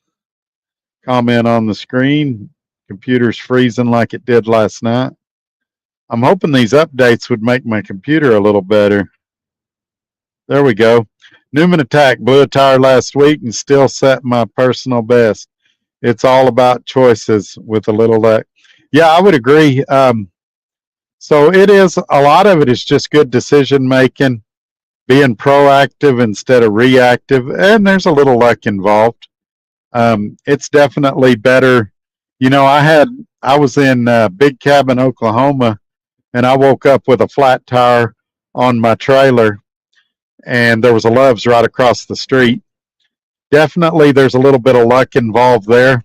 comment on the screen. Computer's freezing like it did last night. I'm hoping these updates would make my computer a little better. There we go. Newman Attack blew a tire last week and still set my personal best. It's all about choices with a little luck. Yeah, I would agree. So it is, a lot of it is just good decision making, being proactive instead of reactive, and there's a little luck involved. It's definitely better. You know, I was in Big Cabin, Oklahoma, and I woke up with a flat tire on my trailer, and there was a Love's right across the street. Definitely, there's a little bit of luck involved there.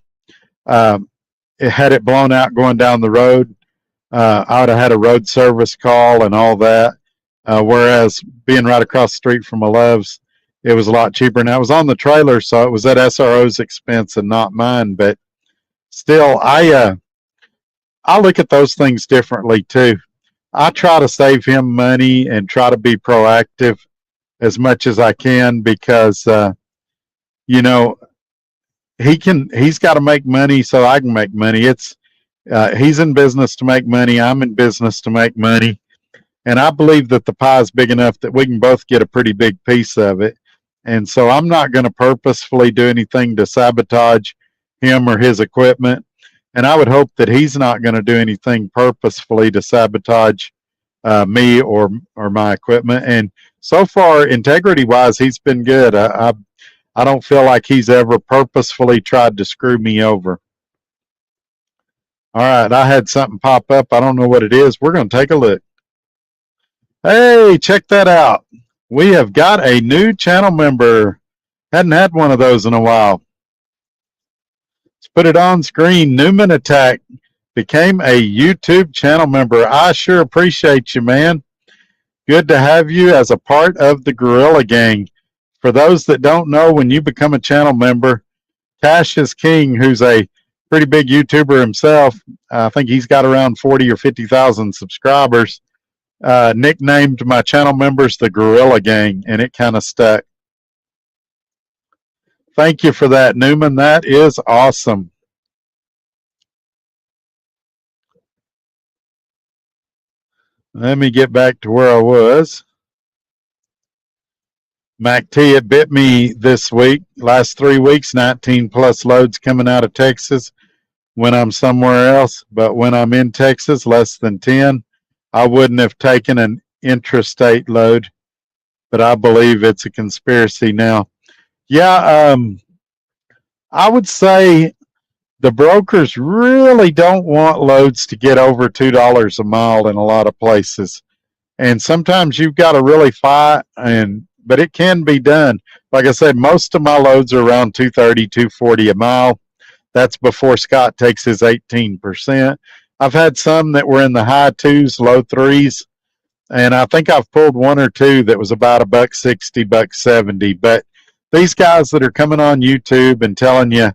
It had it blown out going down the road. I would have had a road service call and all that. Whereas being right across the street from a Love's, it was a lot cheaper. And I was on the trailer, so it was at SRO's expense and not mine. But still, I look at those things differently too. I try to save him money and try to be proactive as much as I can because you know, he's got to make money so I can make money. It's he's in business to make money. I'm in business to make money. And I believe that the pie is big enough that we can both get a pretty big piece of it. And so I'm not going to purposefully do anything to sabotage him or his equipment. And I would hope that he's not going to do anything purposefully to sabotage me or my equipment. And so far, integrity-wise, he's been good. I don't feel like he's ever purposefully tried to screw me over. All right, I had something pop up. I don't know what it is. We're going to take a look. Hey, check that out. We have got a new channel member. Hadn't had one of those in a while. Let's put it on screen. Newman Attack became a YouTube channel member. I sure appreciate you, man. Good to have you as a part of the Gorilla Gang. For those that don't know, when you become a channel member, Cash is King, who's a pretty big YouTuber himself, I think he's got around 40 or 50,000 subscribers, nicknamed my channel members the Gorilla Gang, and it kind of stuck. Thank you for that, Newman. That is awesome. Let me get back to where I was. MACT, it bit me this week. Last 3 weeks, 19 plus loads coming out of Texas when I'm somewhere else. But when I'm in Texas, less than 10. I wouldn't have taken an intrastate load, but I believe it's a conspiracy now. Yeah, I would say the brokers really don't want loads to get over $2 a mile in a lot of places. And sometimes you've got to really fight, but it can be done. Like I said, most of my loads are around 230, 240 a mile. That's before Scott takes his 18%. I've had some that were in the high twos, low threes, and I think I've pulled one or two that was about $1.60, $1.70. But these guys that are coming on YouTube and telling you,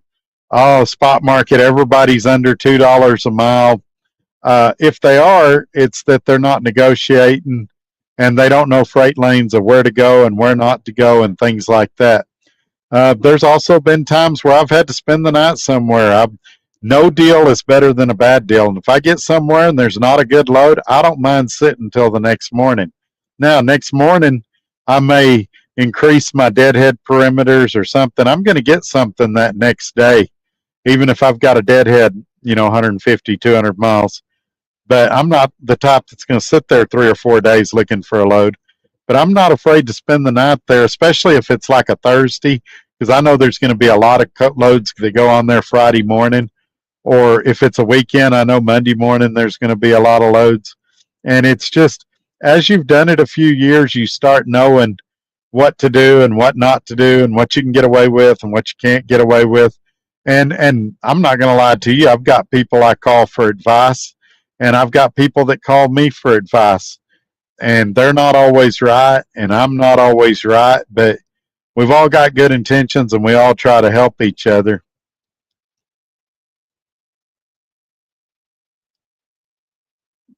oh, spot market, everybody's under $2 a mile. If they are, it's that they're not negotiating and they don't know freight lanes of where to go and where not to go and things like that. There's also been times where I've had to spend the night somewhere. No deal is better than a bad deal. And if I get somewhere and there's not a good load, I don't mind sitting until the next morning. Now, next morning, I may increase my deadhead perimeters or something. I'm going to get something that next day, even if I've got a deadhead, 150, 200 miles. But I'm not the type that's going to sit there 3 or 4 days looking for a load. But I'm not afraid to spend the night there, especially if it's like a Thursday, because I know there's going to be a lot of loads that go on there Friday morning. Or if it's a weekend, I know Monday morning there's going to be a lot of loads. And it's just, as you've done it a few years, you start knowing what to do and what not to do and what you can get away with and what you can't get away with. And I'm not going to lie to you. I've got people I call for advice, and I've got people that call me for advice. And they're not always right, and I'm not always right, but we've all got good intentions, and we all try to help each other.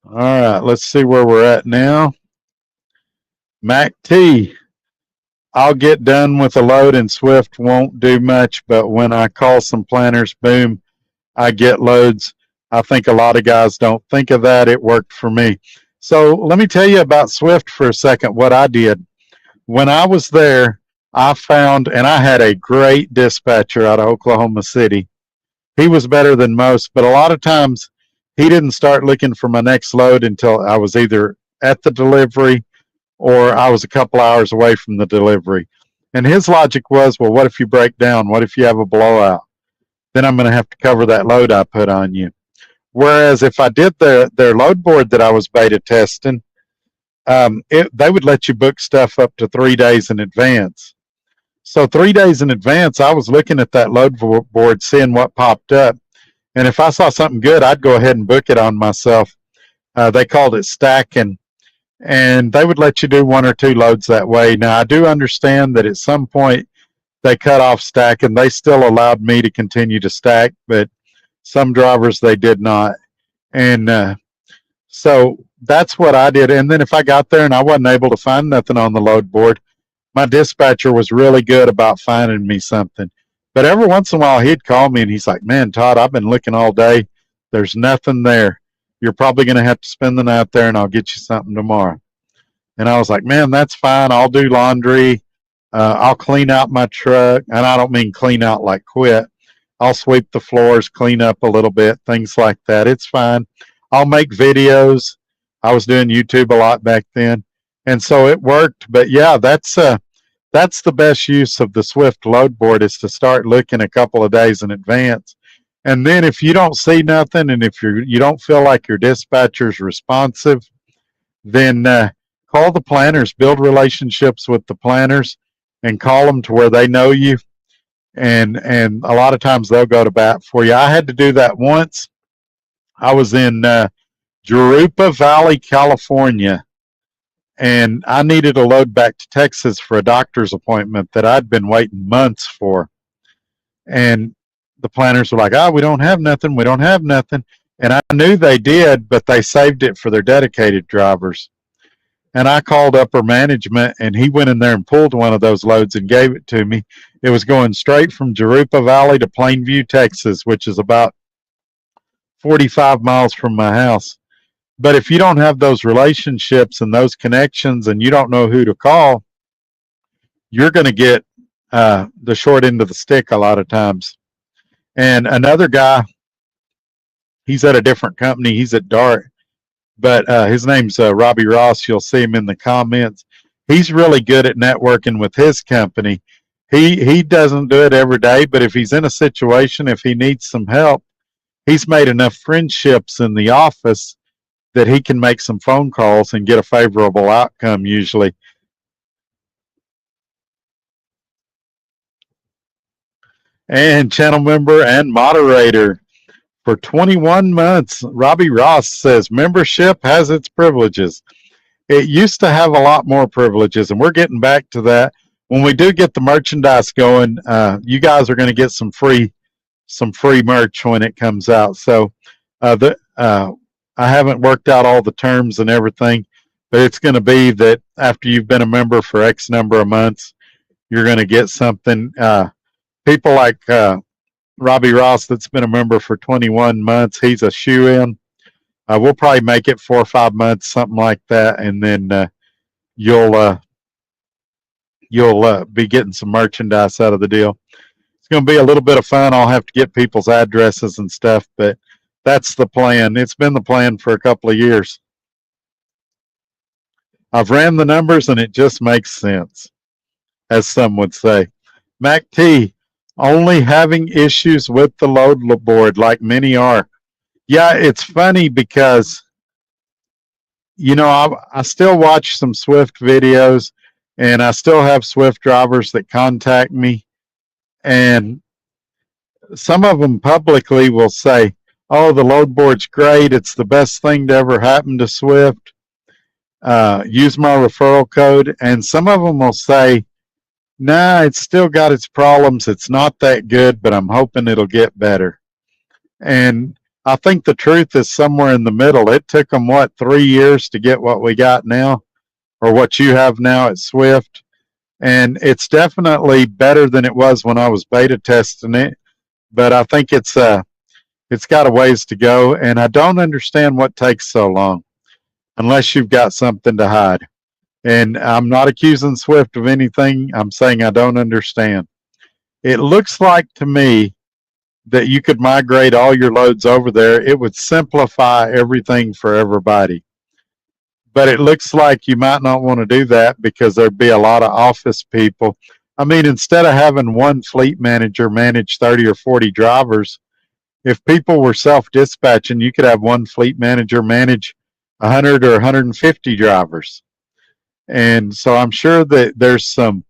All right, let's see where we're at now. MACT, I'll get done with a load and Swift won't do much, but when I call some planners, boom, I get loads. I think a lot of guys don't think of that. It worked for me. So let me tell you about Swift for a second, what I did. When I was there, I found, and I had a great dispatcher out of Oklahoma City. He was better than most, but a lot of times he didn't start looking for my next load until I was either at the delivery or I was a couple hours away from the delivery. And his logic was, well, what if you break down? What if you have a blowout? Then I'm going to have to cover that load I put on you. Whereas if I did their load board that I was beta testing, they would let you book stuff up to 3 days in advance. So 3 days in advance, I was looking at that load board, seeing what popped up. And if I saw something good, I'd go ahead and book it on myself. They called it stacking, and they would let you do 1 or 2 loads that way. Now, I do understand that at some point they cut off stacking. They still allowed me to continue to stack, but some drivers, they did not. And so that's what I did. And then if I got there and I wasn't able to find nothing on the load board, my dispatcher was really good about finding me something. But every once in a while, he'd call me and he's like, man, Todd, I've been looking all day. There's nothing there. You're probably going to have to spend the night there and I'll get you something tomorrow. And I was like, man, that's fine. I'll do laundry. I'll clean out my truck. And I don't mean clean out like quit. I'll sweep the floors, clean up a little bit, things like that. It's fine. I'll make videos. I was doing YouTube a lot back then. And so it worked. But yeah, that's the best use of the Swift load board, is to start looking a couple of days in advance. And then if you don't see nothing, and if you don't feel like your dispatcher's responsive, then call the planners, build relationships with the planners, and call them to where they know you. And a lot of times they'll go to bat for you. I had to do that once. I was in Jurupa Valley, California, and I needed a load back to Texas for a doctor's appointment that I'd been waiting months for. And the planners were like, oh, we don't have nothing. We don't have nothing. And I knew they did, but they saved it for their dedicated drivers. And I called upper management, and he went in there and pulled one of those loads and gave it to me. It was going straight from Jurupa Valley to Plainview, Texas, which is about 45 miles from my house. But if you don't have those relationships and those connections and you don't know who to call, you're going to get the short end of the stick a lot of times. And another guy, he's at a different company. He's at Dart, but his name's Robbie Ross. You'll see him in the comments. He's really good at networking with his company. He doesn't do it every day, but if he's in a situation, if he needs some help, he's made enough friendships in the office that he can make some phone calls and get a favorable outcome usually. And channel member and moderator for 21 months, Robbie Ross says, membership has its privileges. It used to have a lot more privileges, and we're getting back to that. When we do get the merchandise going, you guys are going to get some free merch when it comes out. So I haven't worked out all the terms and everything, but it's going to be that after you've been a member for X number of months, you're going to get something. People like Robbie Ross, that's been a member for 21 months, he's a shoe-in. We'll probably make it 4 or 5 months, something like that, and then you'll be getting some merchandise out of the deal. It's going to be a little bit of fun. I'll have to get people's addresses and stuff, but that's the plan. It's been the plan for a couple of years. I've ran the numbers and it just makes sense, as some would say. Mac T, only having issues with the load board like many are. Yeah, it's funny because, you know, I still watch some Swift videos, and I still have Swift drivers that contact me, and some of them publicly will say, oh, the load board's great. It's the best thing to ever happen to Swift. Use my referral code. And some of them will say, nah, it's still got its problems. It's not that good, but I'm hoping it'll get better. And I think the truth is somewhere in the middle. It took them, 3 years to get what we got now, or what you have now at Swift. And it's definitely better than it was when I was beta testing it. But I think it's It's got a ways to go, and I don't understand what takes so long unless you've got something to hide. And I'm not accusing Swift of anything. I'm saying I don't understand. It looks like to me that you could migrate all your loads over there. It would simplify everything for everybody. But it looks like you might not want to do that because there'd be a lot of office people. I mean, instead of having one fleet manager manage 30 or 40 drivers, if people were self-dispatching, you could have one fleet manager manage 100 or 150 drivers. And so I'm sure that there's some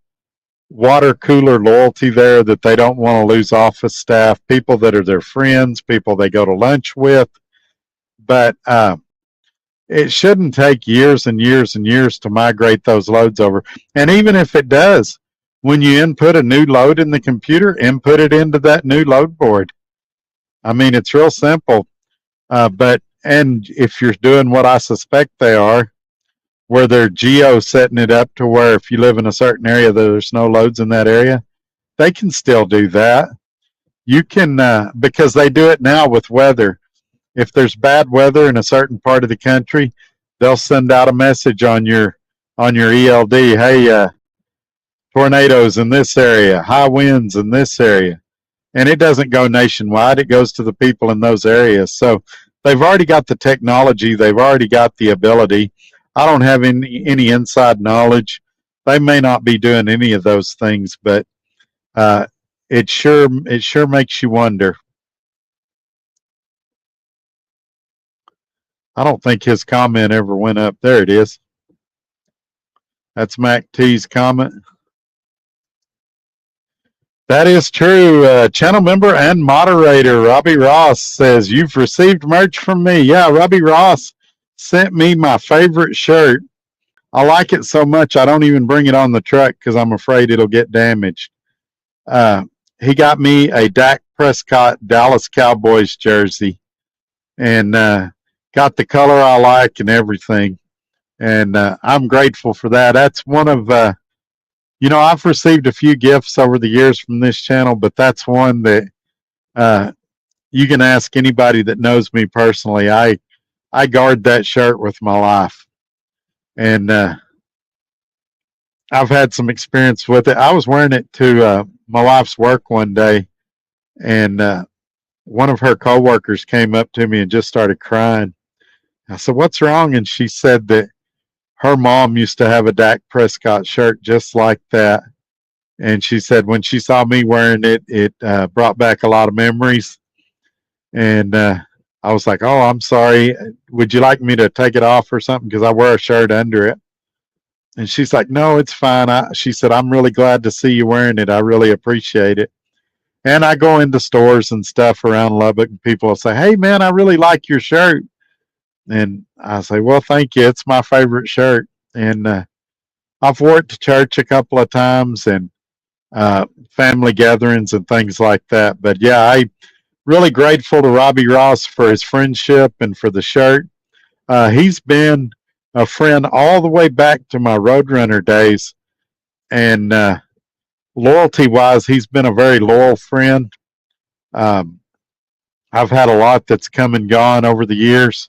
water cooler loyalty there, that they don't want to lose office staff, people that are their friends, people they go to lunch with. But it shouldn't take years and years and years to migrate those loads over. And even if it does, when you input a new load in the computer, input it into that new load board. I mean, it's real simple. And if you're doing what I suspect they are, where they're geo setting it up to where if you live in a certain area, there's no loads in that area, they can still do that. You can, because they do it now with weather. If there's bad weather in a certain part of the country, they'll send out a message on your ELD. Hey, tornadoes in this area, high winds in this area. And it doesn't go nationwide. It goes to the people in those areas. So they've already got the technology. They've already got the ability. I don't have any inside knowledge. They may not be doing any of those things, but it sure makes you wonder. I don't think his comment ever went up. There it is. That's Mac T's comment. That is true. Channel member and moderator Robbie Ross says, you've received merch from me. Yeah, Robbie Ross sent me my favorite shirt. I like it so much I don't even bring it on the truck because I'm afraid it'll get damaged. He got me a Dak Prescott Dallas Cowboys jersey and got the color I like and everything. And I'm grateful for that. That's one of, I've received a few gifts over the years from this channel, but that's one that you can ask anybody that knows me personally. I guard that shirt with my life. And I've had some experience with it. I was wearing it to my wife's work one day, and one of her coworkers came up to me and just started crying. I said, what's wrong? And she said that her mom used to have a Dak Prescott shirt just like that. And she said when she saw me wearing it, it brought back a lot of memories. And I was like, oh, I'm sorry. Would you like me to take it off or something? Because I wear a shirt under it. And she's like, no, it's fine. She said, I'm really glad to see you wearing it. I really appreciate it. And I go into stores and stuff around Lubbock, and people will say, hey, man, I really like your shirt. And I say, well, thank you. It's my favorite shirt. And I've wore it to church a couple of times and family gatherings and things like that. But yeah, I'm really grateful to Robbie Ross for his friendship and for the shirt. He's been a friend all the way back to my Roadrunner days. And loyalty-wise, he's been a very loyal friend. I've had a lot that's come and gone over the years.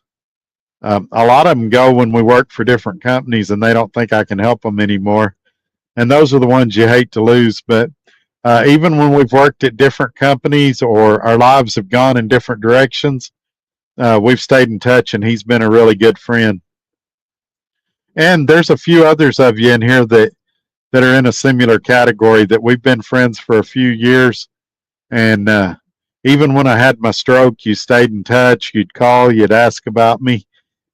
A lot of them go when we work for different companies and they don't think I can help them anymore. And those are the ones you hate to lose. But even when we've worked at different companies or our lives have gone in different directions, we've stayed in touch, and he's been a really good friend. And there's a few others of you in here that are in a similar category, that we've been friends for a few years. And even when I had my stroke, you stayed in touch. You'd call, you'd ask about me.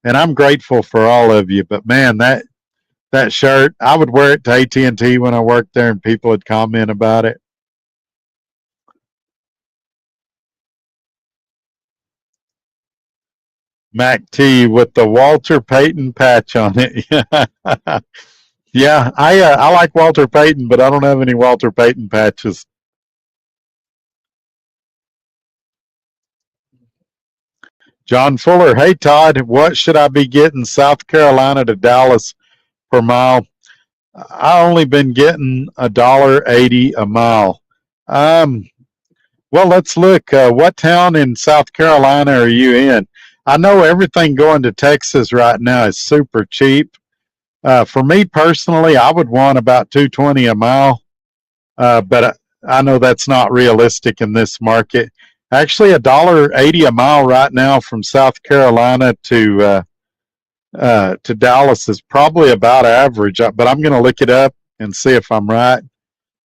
And I'm grateful for all of you. But man, that shirt, I would wear it to AT&T when I worked there, and people would comment about it. Mac T with the Walter Payton patch on it. Yeah, I like Walter Payton, but I don't have any Walter Payton patches. John Fuller, hey Todd, what should I be getting South Carolina to Dallas per mile? I only been getting $1.80 a mile. Well, let's look. What town in South Carolina are you in? I know everything going to Texas right now is super cheap. For me personally, I would want about 220 a mile, but I know that's not realistic in this market. Actually, $1.80 a mile right now from South Carolina to Dallas is probably about average. But I'm going to look it up and see if I'm right.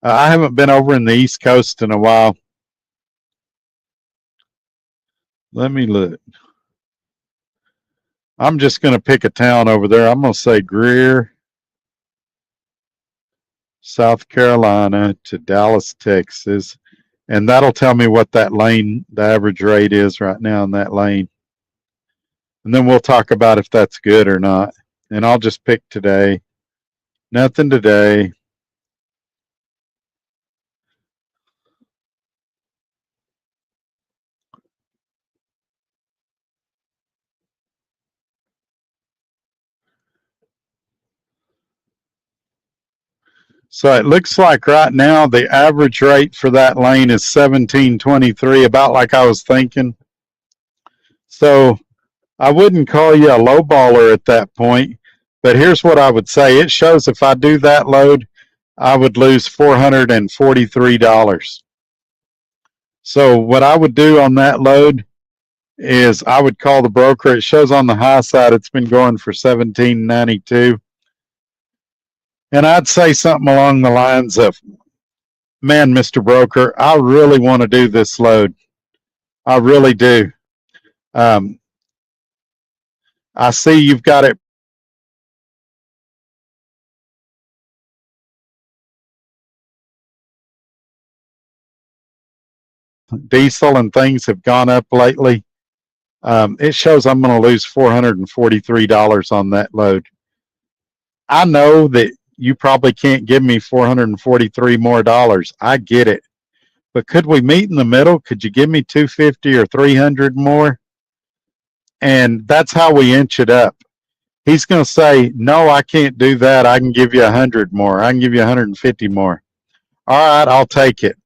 I haven't been over in the East Coast in a while. Let me look. I'm just going to pick a town over there. I'm going to say Greer, South Carolina to Dallas, Texas. And that'll tell me what that lane, the average rate is right now in that lane. And then we'll talk about if that's good or not. And I'll just pick today. Nothing today. So it looks like right now the average rate for that lane is 1723, about like I was thinking. So I wouldn't call you a low baller at that point, but here's what I would say. It shows if I do that load, I would lose $443. So what I would do on that load is I would call the broker. It shows on the high side it's been going for 1792. And I'd say something along the lines of, man, Mr. Broker, I really want to do this load. I really do. Um, I see you've got it diesel and things have gone up lately. It shows I'm going to lose $443 on that load. I know that you probably can't give me 443 more dollars. I get it. But could we meet in the middle? Could you give me 250 or 300 more? And that's how we inch it up. He's going to say, no, I can't do that. I can give you 100 more. I can give you 150 more. All right, I'll take it.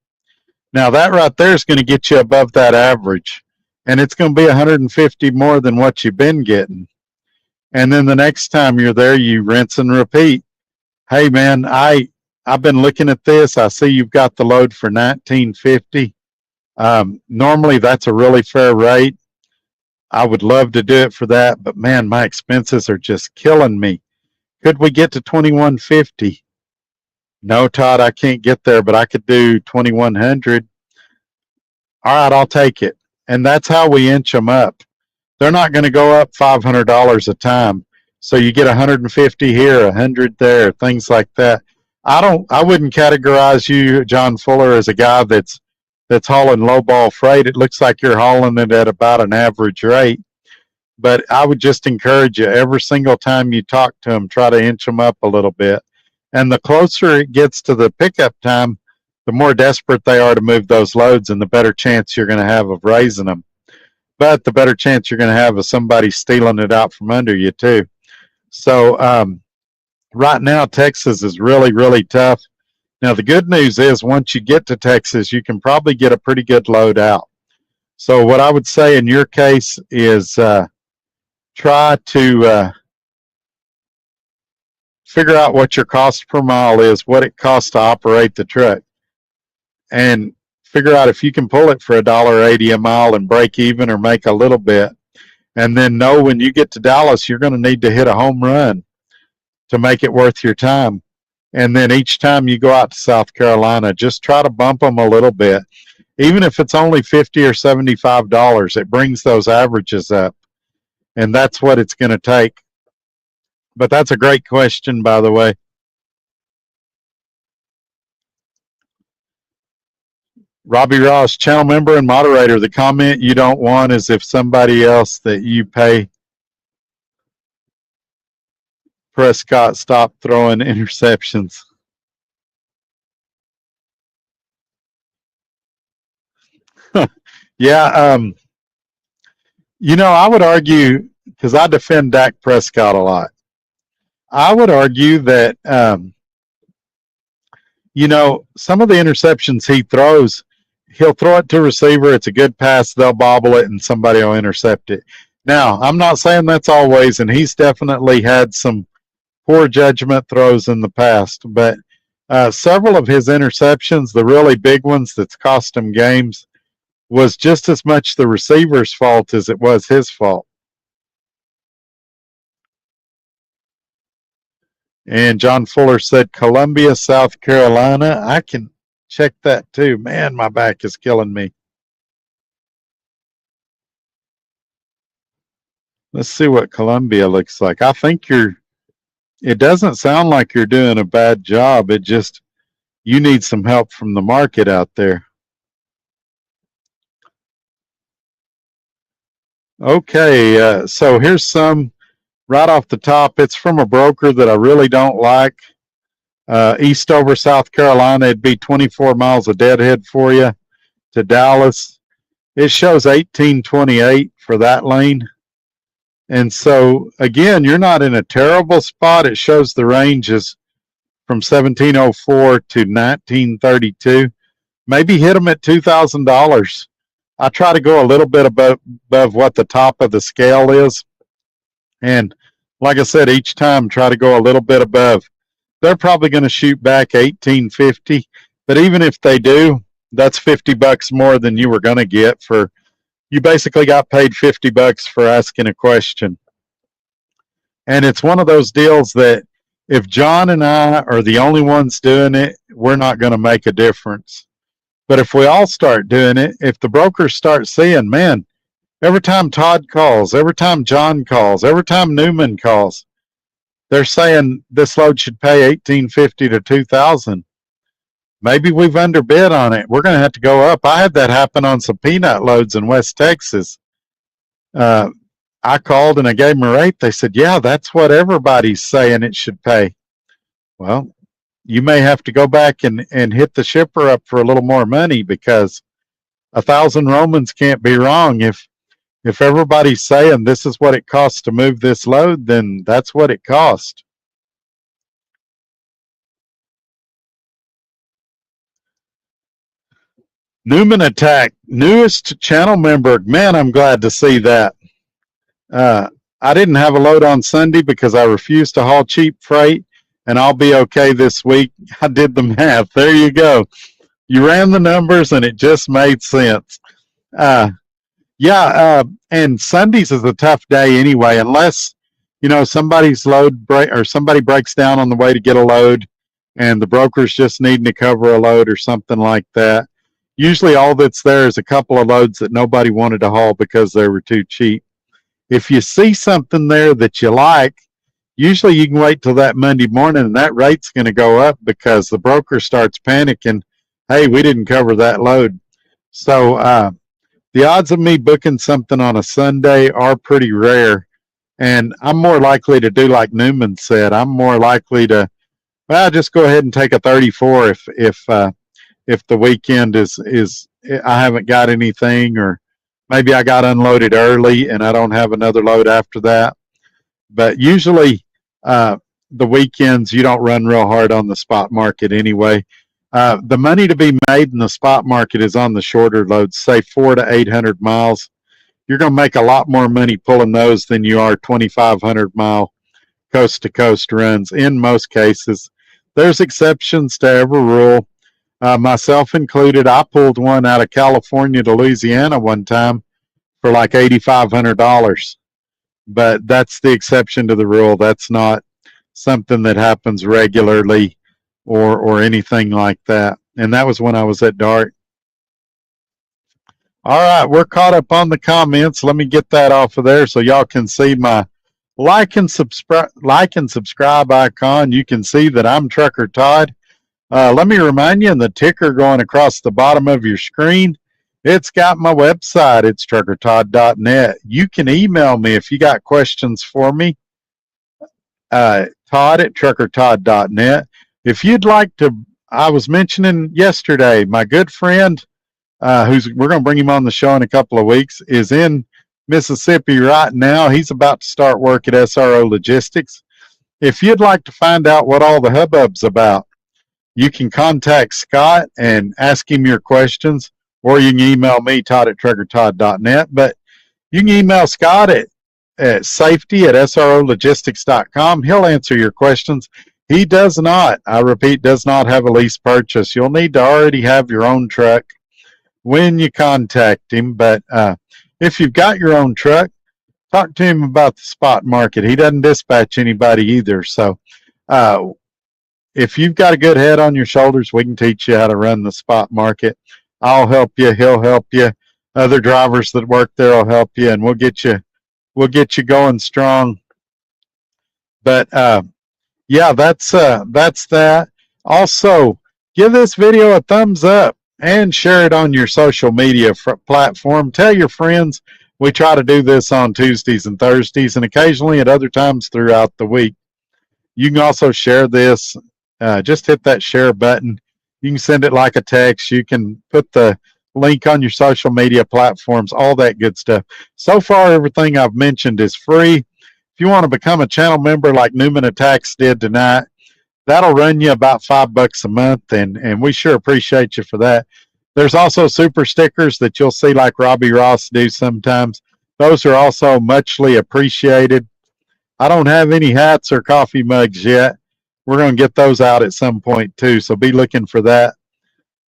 Now that right there is going to get you above that average. And it's going to be 150 more than what you've been getting. And then the next time you're there, you rinse and repeat. Hey man, I've been looking at this. I see you've got the load for 1950. Normally that's a really fair rate. I would love to do it for that, but man, my expenses are just killing me. Could we get to 2150? No, Todd, I can't get there, but I could do 2100. All right, I'll take it. And that's how we inch them up. They're not going to go up $500 a time. So you get 150 here, 100 there, things like that. I wouldn't categorize you, John Fuller, as a guy that's hauling lowball freight. It looks like you're hauling it at about an average rate. But I would just encourage you, every single time you talk to them, try to inch them up a little bit. And the closer it gets to the pickup time, the more desperate they are to move those loads, and the better chance you're going to have of raising them. But the better chance you're going to have of somebody stealing it out from under you too. So right now, Texas is really, really tough. Now, the good news is once you get to Texas, you can probably get a pretty good load out. So what I would say in your case is try to figure out what your cost per mile is, what it costs to operate the truck, and figure out if you can pull it for $1.80 a mile and break even or make a little bit. And then know when you get to Dallas, you're going to need to hit a home run to make it worth your time. And then each time you go out to South Carolina, just try to bump them a little bit. Even if it's only $50 or $75, it brings those averages up. And that's what it's going to take. But that's a great question, by the way. Robbie Ross, channel member and moderator. The comment you don't want is if somebody else that you pay Prescott stop throwing interceptions. Yeah, I would argue, because I defend Dak Prescott a lot, I would argue that, some of the interceptions he throws, he'll throw it to receiver. It's a good pass. They'll bobble it, and somebody will intercept it. Now, I'm not saying that's always, and he's definitely had some poor judgment throws in the past, but several of his interceptions, the really big ones that's cost him games, was just as much the receiver's fault as it was his fault. And John Fuller said Columbia, South Carolina. I can check that too. Man, my back is killing me. Let's see what Columbia looks like. I think it doesn't sound like you're doing a bad job. It just, you need some help from the market out there. Okay, so here's some right off the top. It's from a broker that I really don't like. Eastover, South Carolina, it'd be 24 miles of deadhead for you to Dallas. It shows 1828 for that lane. And so, again, you're not in a terrible spot. It shows the range is from 1704 to 1932. Maybe hit them at $2,000. I try to go a little bit above what the top of the scale is. And like I said, each time try to go a little bit above. They're probably going to shoot back 1850, but even if they do, that's $50 more than you were going to get for, you basically got paid $50 for asking a question. And it's one of those deals that if John and I are the only ones doing it, we're not going to make a difference. But if we all start doing it, if the brokers start seeing, man, every time Todd calls, every time John calls, every time Newman calls, they're saying this load should pay $1,850 to $2,000. Maybe we've underbid on it. We're going to have to go up. I had that happen on some peanut loads in West Texas. I called and I gave them a rate. They said, yeah, that's what everybody's saying it should pay. Well, you may have to go back and hit the shipper up for a little more money, because 1,000 Romans can't be wrong. If everybody's saying this is what it costs to move this load, then that's what it costs. Newman Attack, newest channel member. Man, I'm glad to see that. I didn't have a load on Sunday because I refused to haul cheap freight, and I'll be okay this week. I did the math. There you go. You ran the numbers, and it just made sense. And Sundays is a tough day anyway, unless somebody's load break or somebody breaks down on the way to get a load, and the broker's just needing to cover a load or something like that. Usually, all that's there is a couple of loads that nobody wanted to haul because they were too cheap. If you see something there that you like, usually you can wait till that Monday morning, and that rate's going to go up because the broker starts panicking. Hey, we didn't cover that load. So the odds of me booking something on a Sunday are pretty rare, and I'm more likely to do like Newman said. I'm more likely to, just go ahead and take a 34 if the weekend is I haven't got anything, or maybe I got unloaded early and I don't have another load after that. But usually the weekends you don't run real hard on the spot market anyway. The money to be made in the spot market is on the shorter loads, say 400 to 800 miles. You're going to make a lot more money pulling those than you are 2,500 mile coast to coast runs in most cases. There's exceptions to every rule. Myself included, I pulled one out of California to Louisiana one time for like $8,500. But that's the exception to the rule. That's not something that happens regularly or anything like that. And that was when I was at Dart. All right, we're caught up on the comments. Let me get that off of there so y'all can see my like and subscribe icon. You can see that I'm Trucker Todd. Let me remind you, in the ticker going across the bottom of your screen, it's got my website. It's truckertodd.net. You can email me if you got questions for me, Todd@truckertodd.net. If you'd like to, I was mentioning yesterday, my good friend, we're going to bring him on the show in a couple of weeks, is in Mississippi right now. He's about to start work at SRO Logistics. If you'd like to find out what all the hubbub's about, you can contact Scott and ask him your questions, or you can email me, Todd at truckertodd.net. But you can email Scott at safety at srologistics.com. He'll answer your questions. He does not, I repeat, does not have a lease purchase. You'll need to already have your own truck when you contact him. But if you've got your own truck, talk to him about the spot market. He doesn't dispatch anybody either. So if you've got a good head on your shoulders, we can teach you how to run the spot market. I'll help you. He'll help you. Other drivers that work there will help you, and we'll get you going strong. But yeah, that's that. Also, give this video a thumbs up and share it on your social media platform. Tell your friends. We try to do this on Tuesdays and Thursdays, and occasionally at other times throughout the week. You can also share this. Just hit that share button. You can send it like a text. You can put the link on your social media platforms, all that good stuff. So far, everything I've mentioned is free. If you want to become a channel member like Newman Attacks did tonight, that'll run you about $5 a month, and we sure appreciate you for that. There's also super stickers that you'll see like Robbie Ross do sometimes. Those are also muchly appreciated. I don't have any hats or coffee mugs yet. We're going to get those out at some point too, so be looking for that.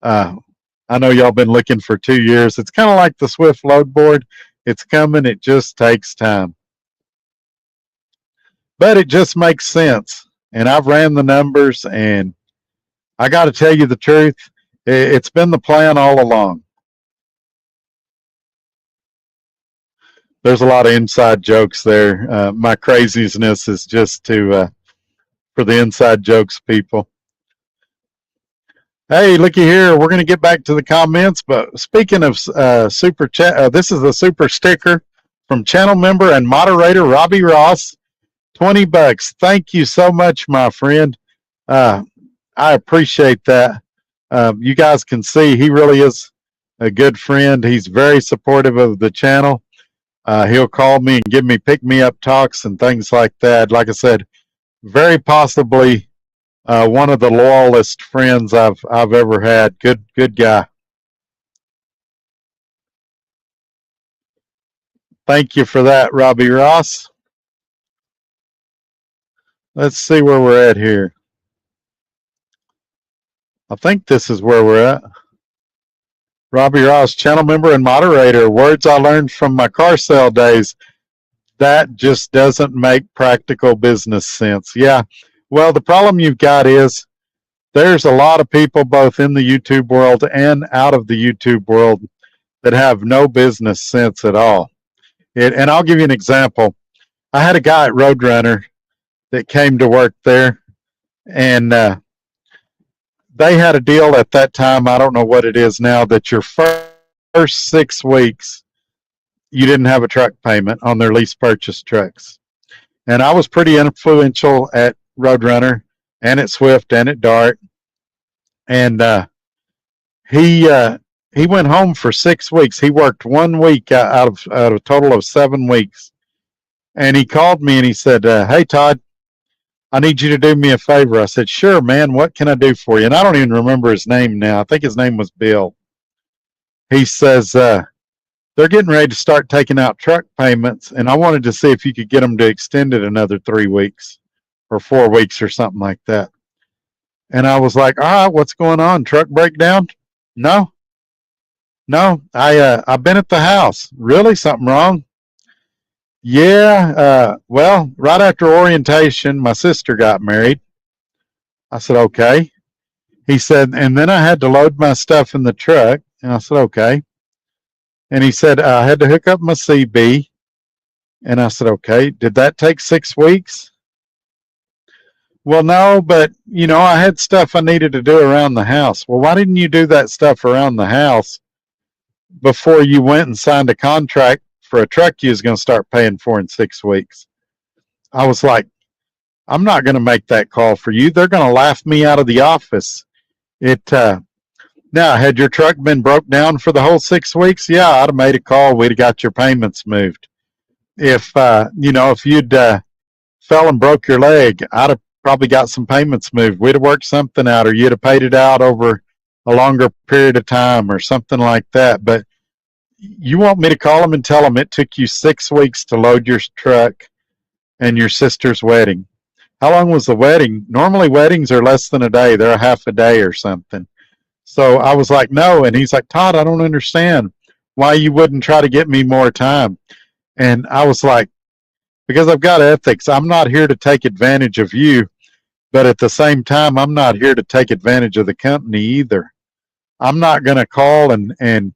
I know y'all been looking for 2 years. It's kind of like the Swift load board. It's coming. It just takes time. But it just makes sense. And I've ran the numbers, and I got to tell you the truth. It's been the plan all along. There's a lot of inside jokes there. My craziness is just for the inside jokes people. Hey, looky here. We're going to get back to the comments. But speaking of super chat, this is a super sticker from channel member and moderator Robbie Ross. $20. Thank you so much, my friend. I appreciate that. You guys can see he really is a good friend. He's very supportive of the channel. He'll call me and give me pick-me-up talks and things like that. Like I said, very possibly one of the loyalist friends I've ever had. Good guy. Thank you for that, Robbie Ross. Let's see where we're at here. I think this is where we're at. Robbie Ross, channel member and moderator. Words I learned from my car sale days. That just doesn't make practical business sense. Yeah. Well, the problem you've got is there's a lot of people both in the YouTube world and out of the YouTube world that have no business sense at all. And I'll give you an example. I had a guy at Roadrunner that came to work there, and they had a deal at that time, I don't know what it is now, that your first 6 weeks, you didn't have a truck payment on their lease purchase trucks. And I was pretty influential at Roadrunner and at Swift and at Dart. And he went home for 6 weeks. He worked 1 week out of a total of 7 weeks. And he called me and he said, hey, Todd, I need you to do me a favor. I said, sure, man, what can I do for you? And I don't even remember his name now. I think his name was Bill. He says, they're getting ready to start taking out truck payments, and I wanted to see if you could get them to extend it another 3 weeks or 4 weeks or something like that. And I was like, all right, what's going on? Truck breakdown? No, I've been at the house. Really? Something wrong? Yeah, well, right after orientation, my sister got married. I said, okay. He said, and then I had to load my stuff in the truck. And I said, okay. And he said, I had to hook up my CB. And I said, okay. Did that take 6 weeks? Well, no, but, I had stuff I needed to do around the house. Well, why didn't you do that stuff around the house before you went and signed a contract for a truck you was going to start paying for in 6 weeks? I was like, I'm not going to make that call for you. They're going to laugh me out of the office. Now, had your truck been broke down for the whole 6 weeks? Yeah, I'd have made a call. We'd have got your payments moved. If you'd fell and broke your leg, I'd have probably got some payments moved. We'd have worked something out, or you'd have paid it out over a longer period of time or something like that. But you want me to call them and tell them it took you 6 weeks to load your truck and your sister's wedding? How long was the wedding? Normally weddings are less than a day. They're a half a day or something. So I was like, no. And he's like, Todd, I don't understand why you wouldn't try to get me more time. And I was like, because I've got ethics. I'm not here to take advantage of you, but at the same time, I'm not here to take advantage of the company either. I'm not going to call and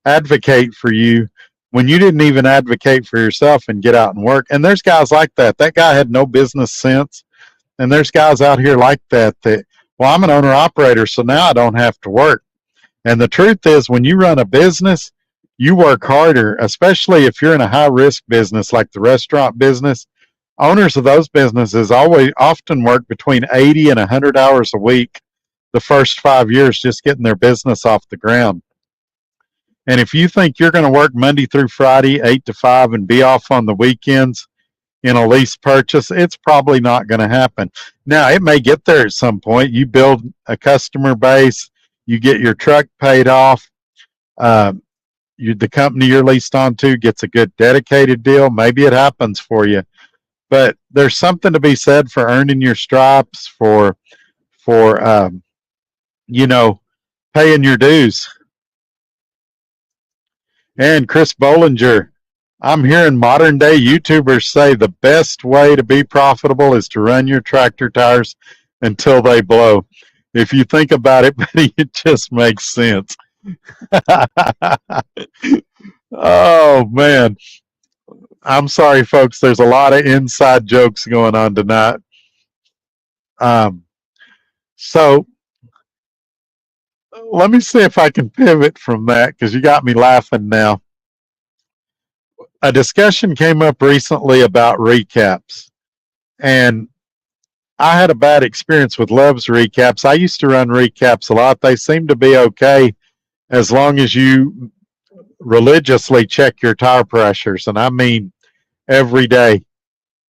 advocate for you when you didn't even advocate for yourself and get out and work. And there's guys like that. That guy had no business sense. And there's guys out here like that, well, I'm an owner operator, so now I don't have to work. And the truth is, when you run a business, you work harder, especially if you're in a high risk business like the restaurant business. Owners of those businesses often work between 80 and 100 hours a week the first 5 years just getting their business off the ground. And if you think you're going to work Monday through Friday, 8 to 5, and be off on the weekends in a lease purchase, it's probably not going to happen. Now, it may get there at some point. You build a customer base, you get your truck paid off, the company you're leased onto gets a good dedicated deal. Maybe it happens for you. But there's something to be said for earning your stripes, for paying your dues. And Chris Bollinger, I'm hearing modern day YouTubers say the best way to be profitable is to run your tractor tires until they blow. If you think about it, it just makes sense. Oh, man. I'm sorry, folks. There's a lot of inside jokes going on tonight. So let me see if I can pivot from that, because you got me laughing now. A discussion came up recently about recaps, and I had a bad experience with Love's recaps. I used to run recaps a lot. They seem to be okay as long as you religiously check your tire pressures, and I mean every day.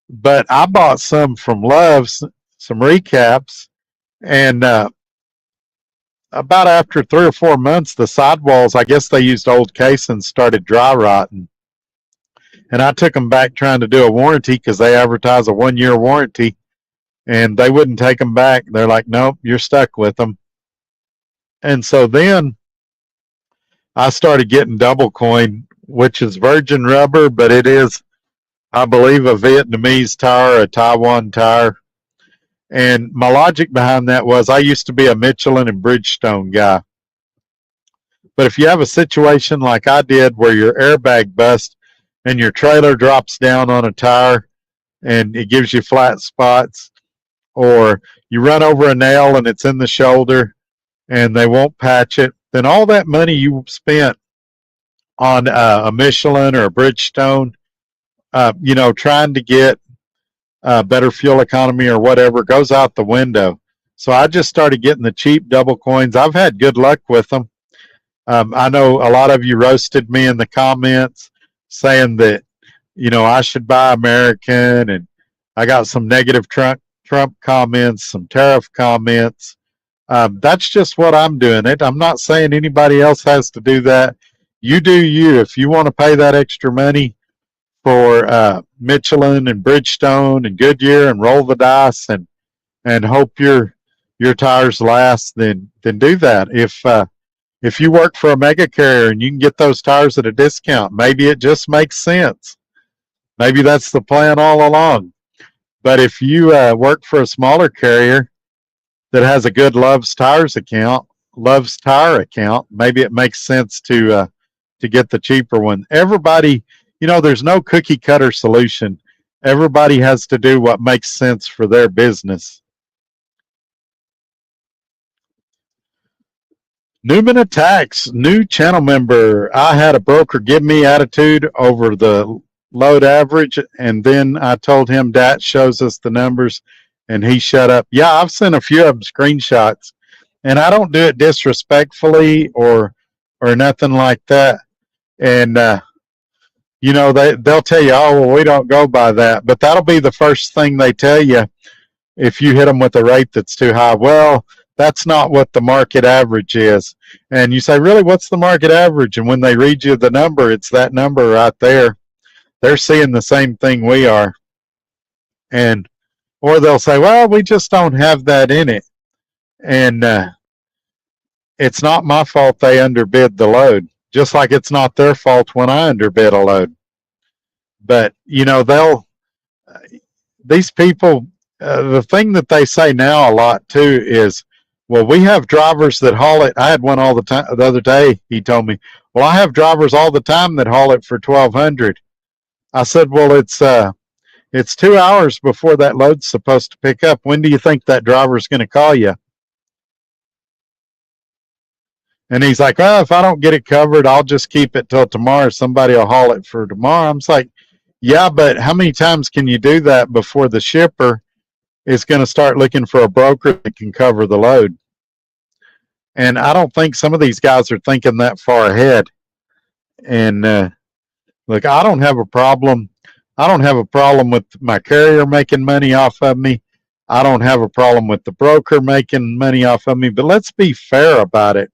But I bought some from Love's, some recaps, and about after 3 or 4 months, the sidewalls, I guess they used old casings, started dry rotting. And I took them back trying to do a warranty, because they advertise a 1-year warranty, and they wouldn't take them back. They're like, nope, you're stuck with them. And so then I started getting double coin, which is virgin rubber, but it is, I believe, a Vietnamese tire, a Taiwan tire. And my logic behind that was I used to be a Michelin and Bridgestone guy. But if you have a situation like I did where your airbag busts and your trailer drops down on a tire and it gives you flat spots, or you run over a nail and it's in the shoulder and they won't patch it, then all that money you spent on a Michelin or a Bridgestone, trying to get better fuel economy or whatever, goes out the window. So I just started getting the cheap double coins. I've had good luck with them. I know a lot of you roasted me in the comments saying that, I should buy American, and I got some negative Trump comments, some tariff comments. That's just what I'm doing. I'm not saying anybody else has to do that. You do you. If you want to pay that extra money for Michelin and Bridgestone and Goodyear and roll the dice and hope your tires last, then do that. If you work for a mega carrier and you can get those tires at a discount, maybe it just makes sense. Maybe that's the plan all along. But if you work for a smaller carrier that has a good Love's Tire account, maybe it makes sense to get the cheaper one. Everybody, there's no cookie cutter solution. Everybody has to do what makes sense for their business. Newman Attacks, new channel member. I had a broker give me attitude over the load average, and then I told him that shows us the numbers, and he shut up. Yeah, I've sent a few of them screenshots, and I don't do it disrespectfully or nothing like that. And they'll tell you, oh, well, we don't go by that, but that'll be the first thing they tell you if you hit them with a rate that's too high. Well, That's not what the market average is. And you say, really, what's the market average? And when they read you the number, it's that number right there. They're seeing the same thing we are. And or they'll say, well, we just don't have that in it. And it's not my fault they underbid the load, just like it's not their fault when I underbid a load. But, these people, the thing that they say now a lot too is, well, we have drivers that haul it. I had one all the time the other day. He told me, well, I have drivers all the time that haul it for 1,200. I said, well, it's 2 hours before that load's supposed to pick up. When do you think that driver's going to call you? And he's like, well, if I don't get it covered, I'll just keep it till tomorrow. Somebody will haul it for tomorrow. I'm like, yeah, but how many times can you do that before the shipper is going to start looking for a broker that can cover the load? And I don't think some of these guys are thinking that far ahead. And look, I don't have a problem. I don't have a problem with my carrier making money off of me. I don't have a problem with the broker making money off of me. But let's be fair about it.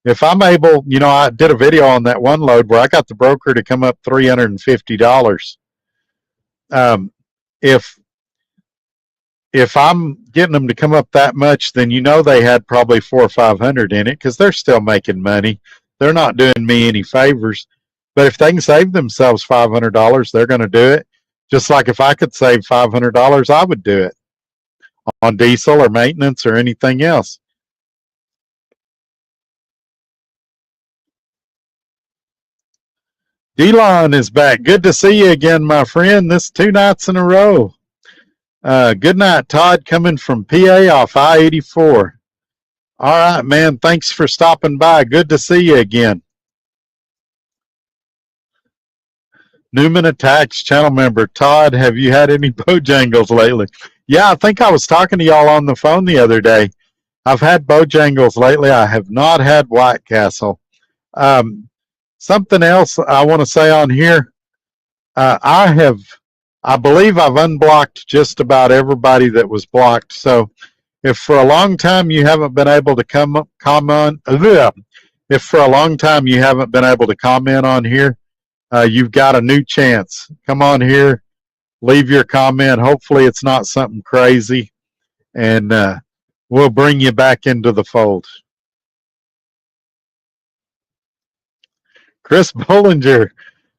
If I'm able, I did a video on that one load where I got the broker to come up $350. If I'm getting them to come up that much, then they had probably 400 or 500 in it, because they're still making money. They're not doing me any favors. But if they can save themselves $500, they're going to do it. Just like if I could save $500, I would do it on diesel or maintenance or anything else. Delon is back. Good to see you again, my friend. This 2 nights in a row. Good night, Todd, coming from PA off I-84. All right, man. Thanks for stopping by. Good to see you again. Newman Attacks channel member. Todd, have you had any Bojangles lately? Yeah, I think I was talking to y'all on the phone the other day. I've had Bojangles lately. I have not had White Castle. Something else I want to say on here. I believe I've unblocked just about everybody that was blocked. So if for a long time you haven't been able to comment on here, you've got a new chance. Come on here, leave your comment. Hopefully it's not something crazy, and we'll bring you back into the fold. Chris Bollinger,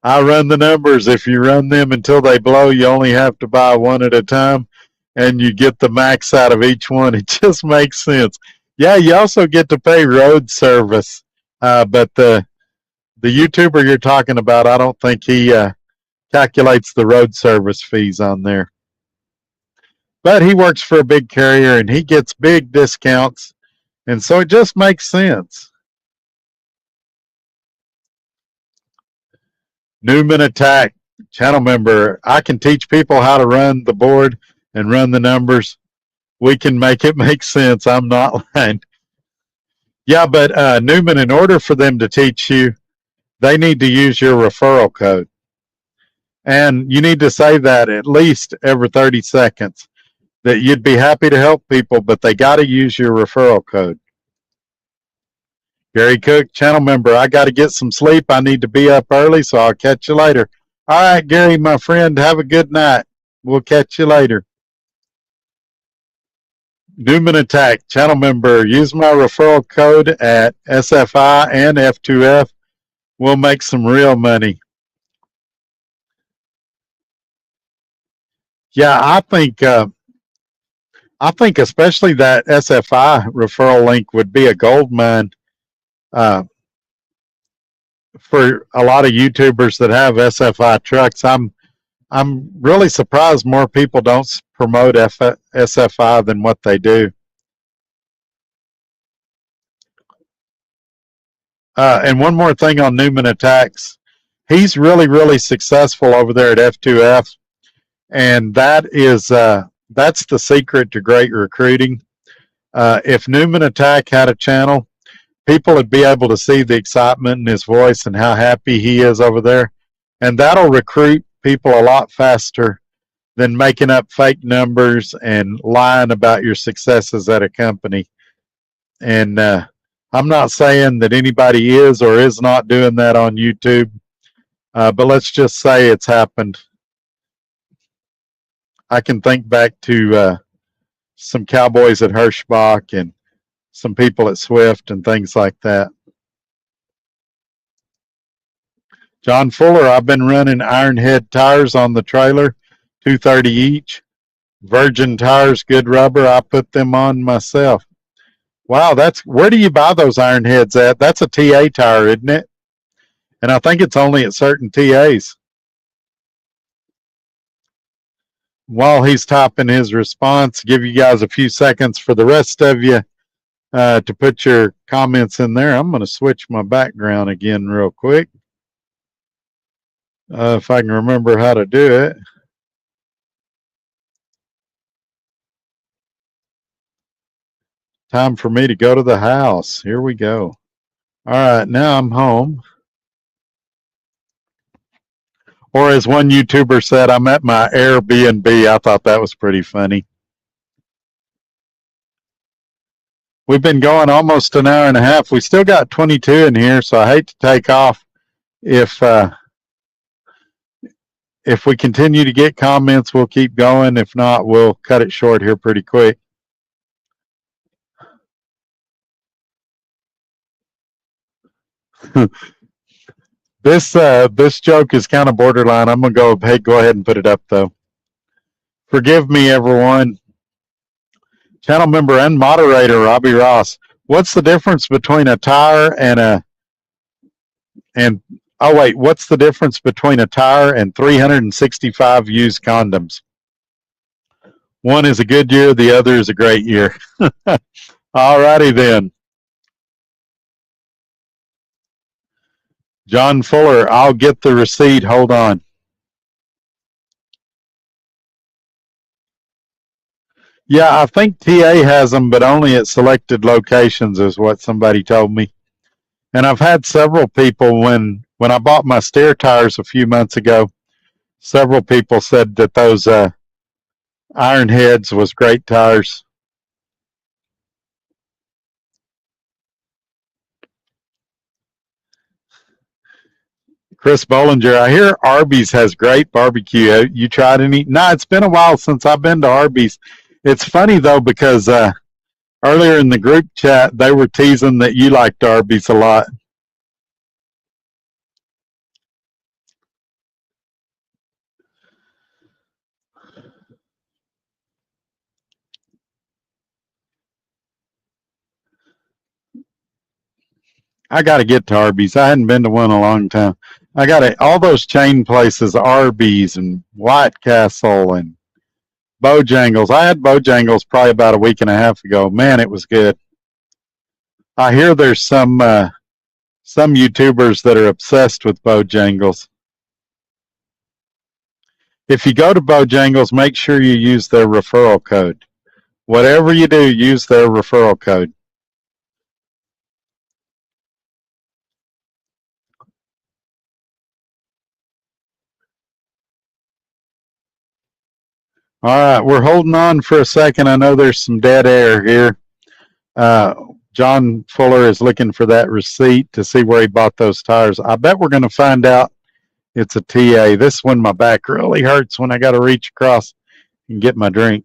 I run the numbers. If you run them until they blow, you only have to buy one at a time, and you get the max out of each one. It just makes sense. Yeah, you also get to pay road service, but the YouTuber you're talking about, I don't think he calculates the road service fees on there. But he works for a big carrier, and he gets big discounts, and so it just makes sense. Newman Attack, channel member. I can teach people how to run the board and run the numbers. We can make it make sense. I'm not lying. Yeah, but Newman, in order for them to teach you, they need to use your referral code. And you need to say that at least every 30 seconds, that you'd be happy to help people, but they got to use your referral code. Gary Cook, channel member, I got to get some sleep. I need to be up early, so I'll catch you later. All right, Gary, my friend, have a good night. We'll catch you later. Newman Attack, channel member, use my referral code at SFI and F2F. We'll make some real money. Yeah, I think especially that SFI referral link would be a gold mine for a lot of YouTubers that have SFI trucks. I'm really surprised more people don't promote SFI than what they do. And one more thing on Newman Attacks. He's really, really successful over there at F2F. And that is that's the secret to great recruiting. If Newman Attack had a channel, people would be able to see the excitement in his voice and how happy he is over there. And that'll recruit people a lot faster than making up fake numbers and lying about your successes at a company. And I'm not saying that anybody is or is not doing that on YouTube, but let's just say it's happened. I can think back to some cowboys at Hirschbach and some people at Swift and things like that. John Fuller, I've been running Ironhead tires on the trailer, 230 each. Virgin tires, good rubber. I put them on myself. Wow, where do you buy those Ironheads at? That's a TA tire, isn't it? And I think it's only at certain TAs. While he's typing his response, give you guys a few seconds for the rest of you to put your comments in there. I'm going to switch my background again real quick. If I can remember how to do it. Time for me to go to the house. Here we go. All right, now I'm home. Or as one YouTuber said, I'm at my Airbnb. I thought that was pretty funny. We've been going almost an hour and a half. We still got 22 in here, so I hate to take off. If we continue to get comments, we'll keep going. If not, we'll cut it short here pretty quick. This joke is kind of borderline. I'm gonna go ahead and put it up though. Forgive me, everyone. Channel member and moderator Robbie Ross. What's the difference between a tire what's the difference between a tire and 365 used condoms? One is a good year, the other is a great year. All righty then. John Fuller, I'll get the receipt. Hold on. Yeah, I think TA has them, but only at selected locations is what somebody told me. And I've had several people, when I bought my steer tires a few months ago, several people said that those Ironheads was great tires. Chris Bollinger, I hear Arby's has great barbecue. You tried any? No, it's been a while since I've been to Arby's. It's funny though, because earlier in the group chat, they were teasing that you liked Arby's a lot. I got to get to Arby's. I hadn't been to one in a long time. I got all those chain places, Arby's and White Castle and Bojangles. I had Bojangles probably about a week and a half ago. Man, it was good. I hear there's some YouTubers that are obsessed with Bojangles. If you go to Bojangles, make sure you use their referral code. Whatever you do, use their referral code. All right, we're holding on for a second. I know there's some dead air here. John Fuller is looking for that receipt to see where he bought those tires. I bet we're going to find out it's a TA. This one, my back really hurts when I got to reach across and get my drink.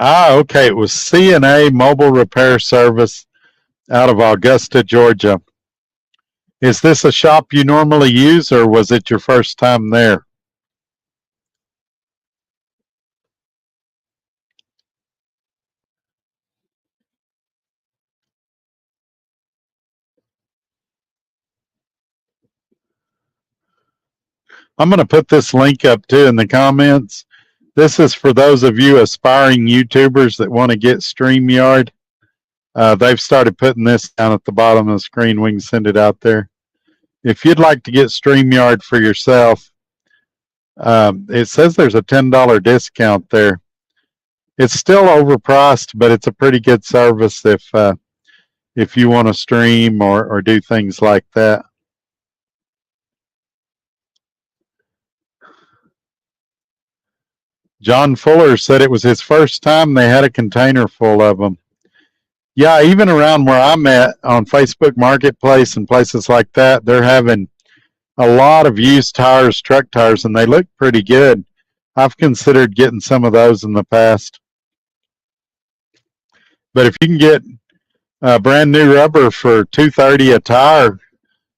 Okay. It was C&A Mobile Repair Service out of Augusta, Georgia. Is this a shop you normally use, or was it your first time there? I'm going to put this link up too in the comments. This is for those of you aspiring YouTubers that want to get StreamYard. They've started putting this down at the bottom of the screen. We can send it out there. If you'd like to get StreamYard for yourself, it says there's a $10 discount there. It's still overpriced, but it's a pretty good service if you want to stream or do things like that. John Fuller said it was his first time they had a container full of them. Yeah, even around where I'm at on Facebook Marketplace and places like that, they're having a lot of used tires, truck tires, and they look pretty good. I've considered getting some of those in the past. But if you can get brand new rubber for $230 a tire,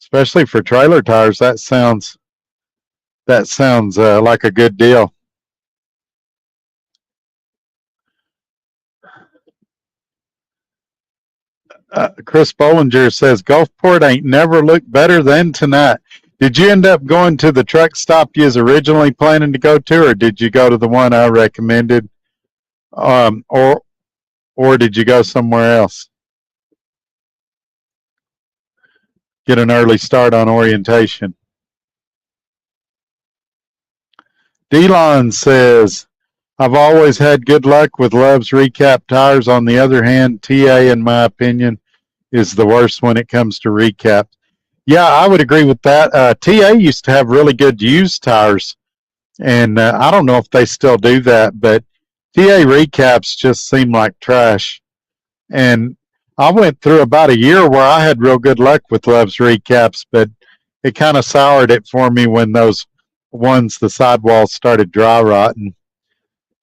especially for trailer tires, that sounds like a good deal. Chris Bollinger says Gulfport ain't never looked better than tonight. Did you end up going to the truck stop you was originally planning to go to, or did you go to the one I recommended, or did you go somewhere else? Get an early start on orientation. Delon says, I've always had good luck with Love's recap tires. On the other hand, TA, in my opinion, is the worst when it comes to recap. Yeah, I would agree with that. TA used to have really good used tires, and I don't know if they still do that, but TA recaps just seem like trash. And I went through about a year where I had real good luck with Love's recaps, but it kind of soured it for me when those ones, the sidewalls started dry rotting.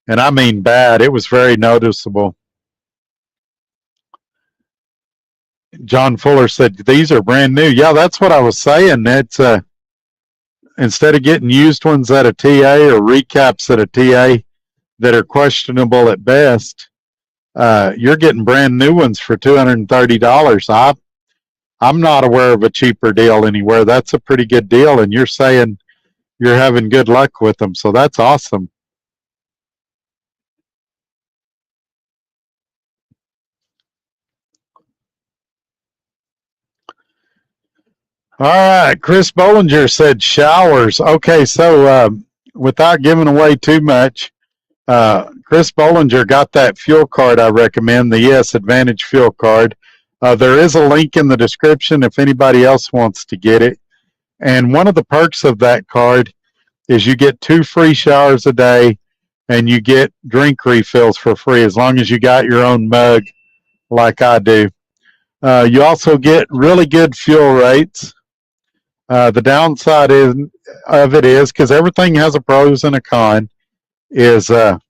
And I mean bad. It was very noticeable. John Fuller said, these are brand new. Yeah, that's what I was saying. It's instead of getting used ones at a TA or recaps at a TA that are questionable at best, you're getting brand new ones for $230. I'm not aware of a cheaper deal anywhere. That's a pretty good deal, and you're saying you're having good luck with them, so that's awesome. All right, Chris Bollinger said showers. Okay, so without giving away too much, Chris Bollinger got that fuel card I recommend, the ES Advantage fuel card. There is a link in the description if anybody else wants to get it. And one of the perks of that card is you get 2 free showers a day, and you get drink refills for free as long as you got your own mug like I do. You also get really good fuel rates. The downside of it is, because everything has a pros and a con, is that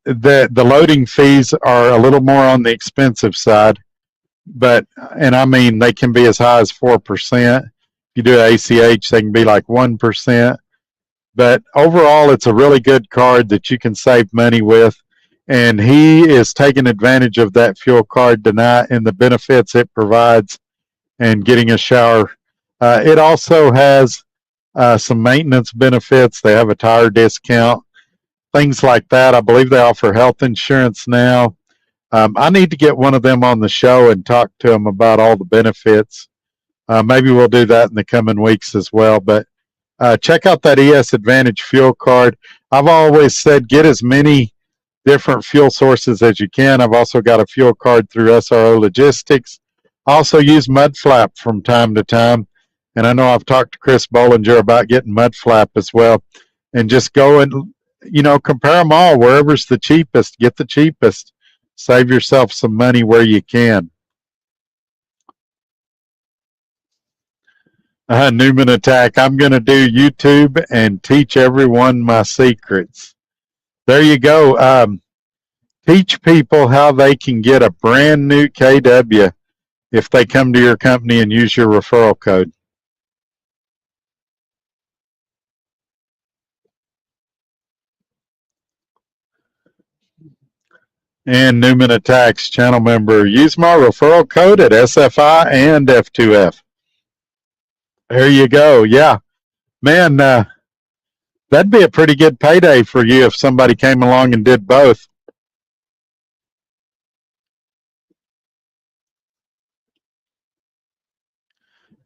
the loading fees are a little more on the expensive side. And I mean, they can be as high as 4%. If you do ACH, they can be like 1%. But overall, it's a really good card that you can save money with. And he is taking advantage of that fuel card tonight and the benefits it provides and getting a shower. It also has some maintenance benefits. They have a tire discount, things like that. I believe they offer health insurance now. I need to get one of them on the show and talk to them about all the benefits. Maybe we'll do that in the coming weeks as well. But check out that ES Advantage fuel card. I've always said get as many different fuel sources as you can. I've also got a fuel card through SRO Logistics. I also use Mudflap from time to time. And I know I've talked to Chris Bollinger about getting Mudflap as well. And just go and, compare them all. Wherever's the cheapest, get the cheapest. Save yourself some money where you can. Newman Attack. I'm going to do YouTube and teach everyone my secrets. There you go. Teach people how they can get a brand new KW if they come to your company and use your referral code. And Newman Attacks channel member, use my referral code at SFI and F2F. There you go. Yeah, man, that'd be a pretty good payday for you if somebody came along and did both.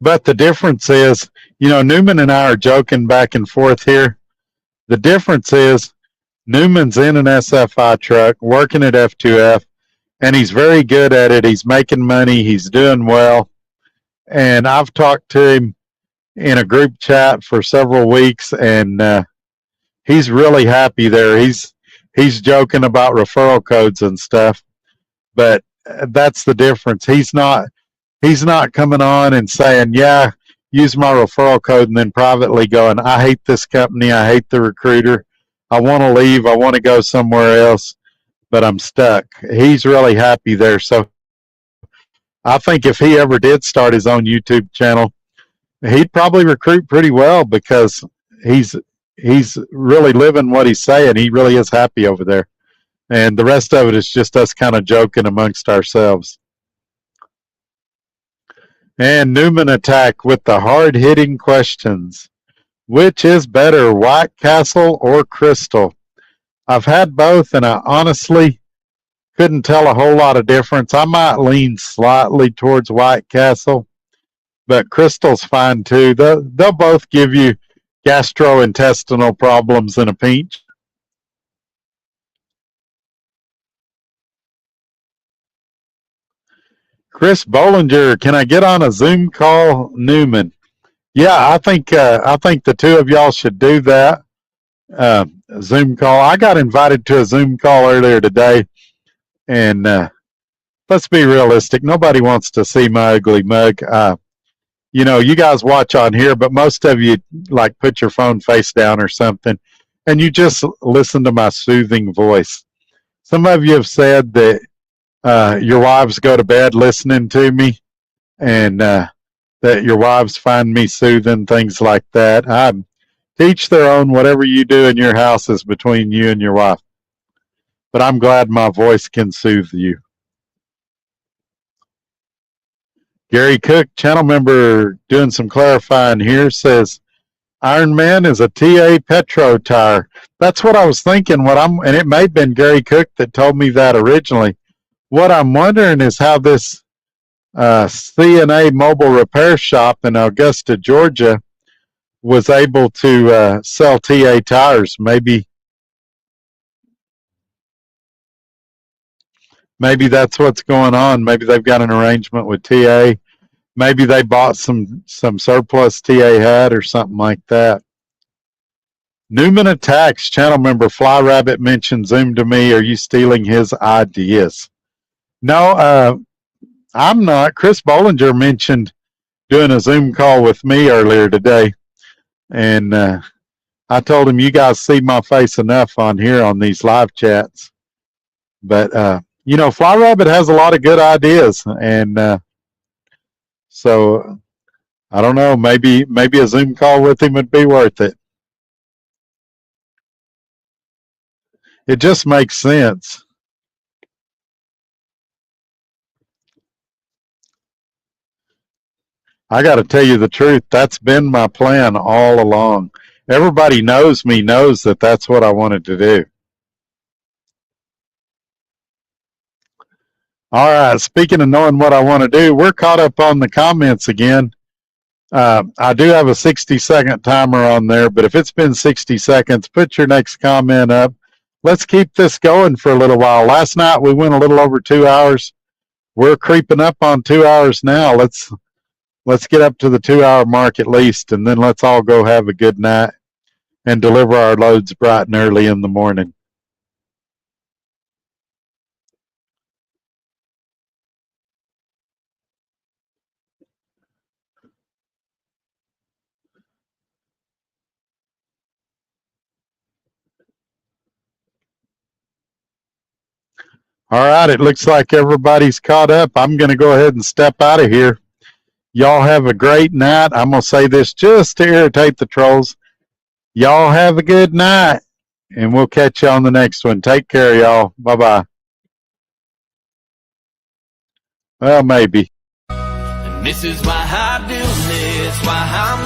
But the difference is, Newman and I are joking back and forth here. The difference is Newman's in an SFI truck working at F2F, and he's very good at it. He's making money. He's doing well. And I've talked to him in a group chat for several weeks, and he's really happy there. He's joking about referral codes and stuff, but that's the difference. He's not coming on and saying, yeah, use my referral code, and then privately going, I hate this company, I hate the recruiter, I want to leave, I want to go somewhere else, but I'm stuck. He's really happy there. So I think if he ever did start his own YouTube channel, he'd probably recruit pretty well because he's he's really living what he's saying. He really is happy over there. And the rest of it is just us kind of joking amongst ourselves. And Newman Attack with the hard-hitting questions. Which is better, White Castle or Crystal? I've had both, and I honestly couldn't tell a whole lot of difference. I might lean slightly towards White Castle, but Crystal's fine too. They'll both give you gastrointestinal problems in a pinch. Chris Bollinger, can I get on a Zoom call, Newman? Yeah, I think the two of y'all should do that. Zoom call. I got invited to a Zoom call earlier today, and let's be realistic. Nobody wants to see my ugly mug. You guys watch on here, but most of you like put your phone face down or something, and you just listen to my soothing voice. Some of you have said that your wives go to bed listening to me, and that your wives find me soothing, things like that. To each their own. Whatever you do in your house is between you and your wife. But I'm glad my voice can soothe you. Gary Cook, channel member, doing some clarifying here, says Iron Man is a TA Petro tire. That's what I was thinking. And it may have been Gary Cook that told me that originally. What I'm wondering is how this CNA mobile repair shop in Augusta, Georgia, was able to sell TA tires. Maybe that's what's going on. Maybe they've got an arrangement with TA. Maybe they bought some surplus TA hat or something like that. Newman Attacks, channel member Fly Rabbit mentioned Zoom to me. Are you stealing his ideas? No, I'm not. Chris Bollinger mentioned doing a Zoom call with me earlier today. And I told him, you guys see my face enough on here on these live chats. But, Fly Rabbit has a lot of good ideas. And so, I don't know, maybe a Zoom call with him would be worth it. It just makes sense. I got to tell you the truth. That's been my plan all along. Everybody knows me, knows that that's what I wanted to do. All right. Speaking of knowing what I want to do, we're caught up on the comments again. I do have a 60-second timer on there, but if it's been 60 seconds, put your next comment up. Let's keep this going for a little while. Last night we went a little over 2 hours. We're creeping up on 2 hours now. Let's get up to the 2-hour mark at least, and then let's all go have a good night and deliver our loads bright and early in the morning. All right, it looks like everybody's caught up. I'm going to go ahead and step out of here. Y'all have a great night. I'm going to say this just to irritate the trolls. Y'all have a good night, and we'll catch you on the next one. Take care, y'all. Bye-bye. Well, maybe. And this is why I do this, why I'm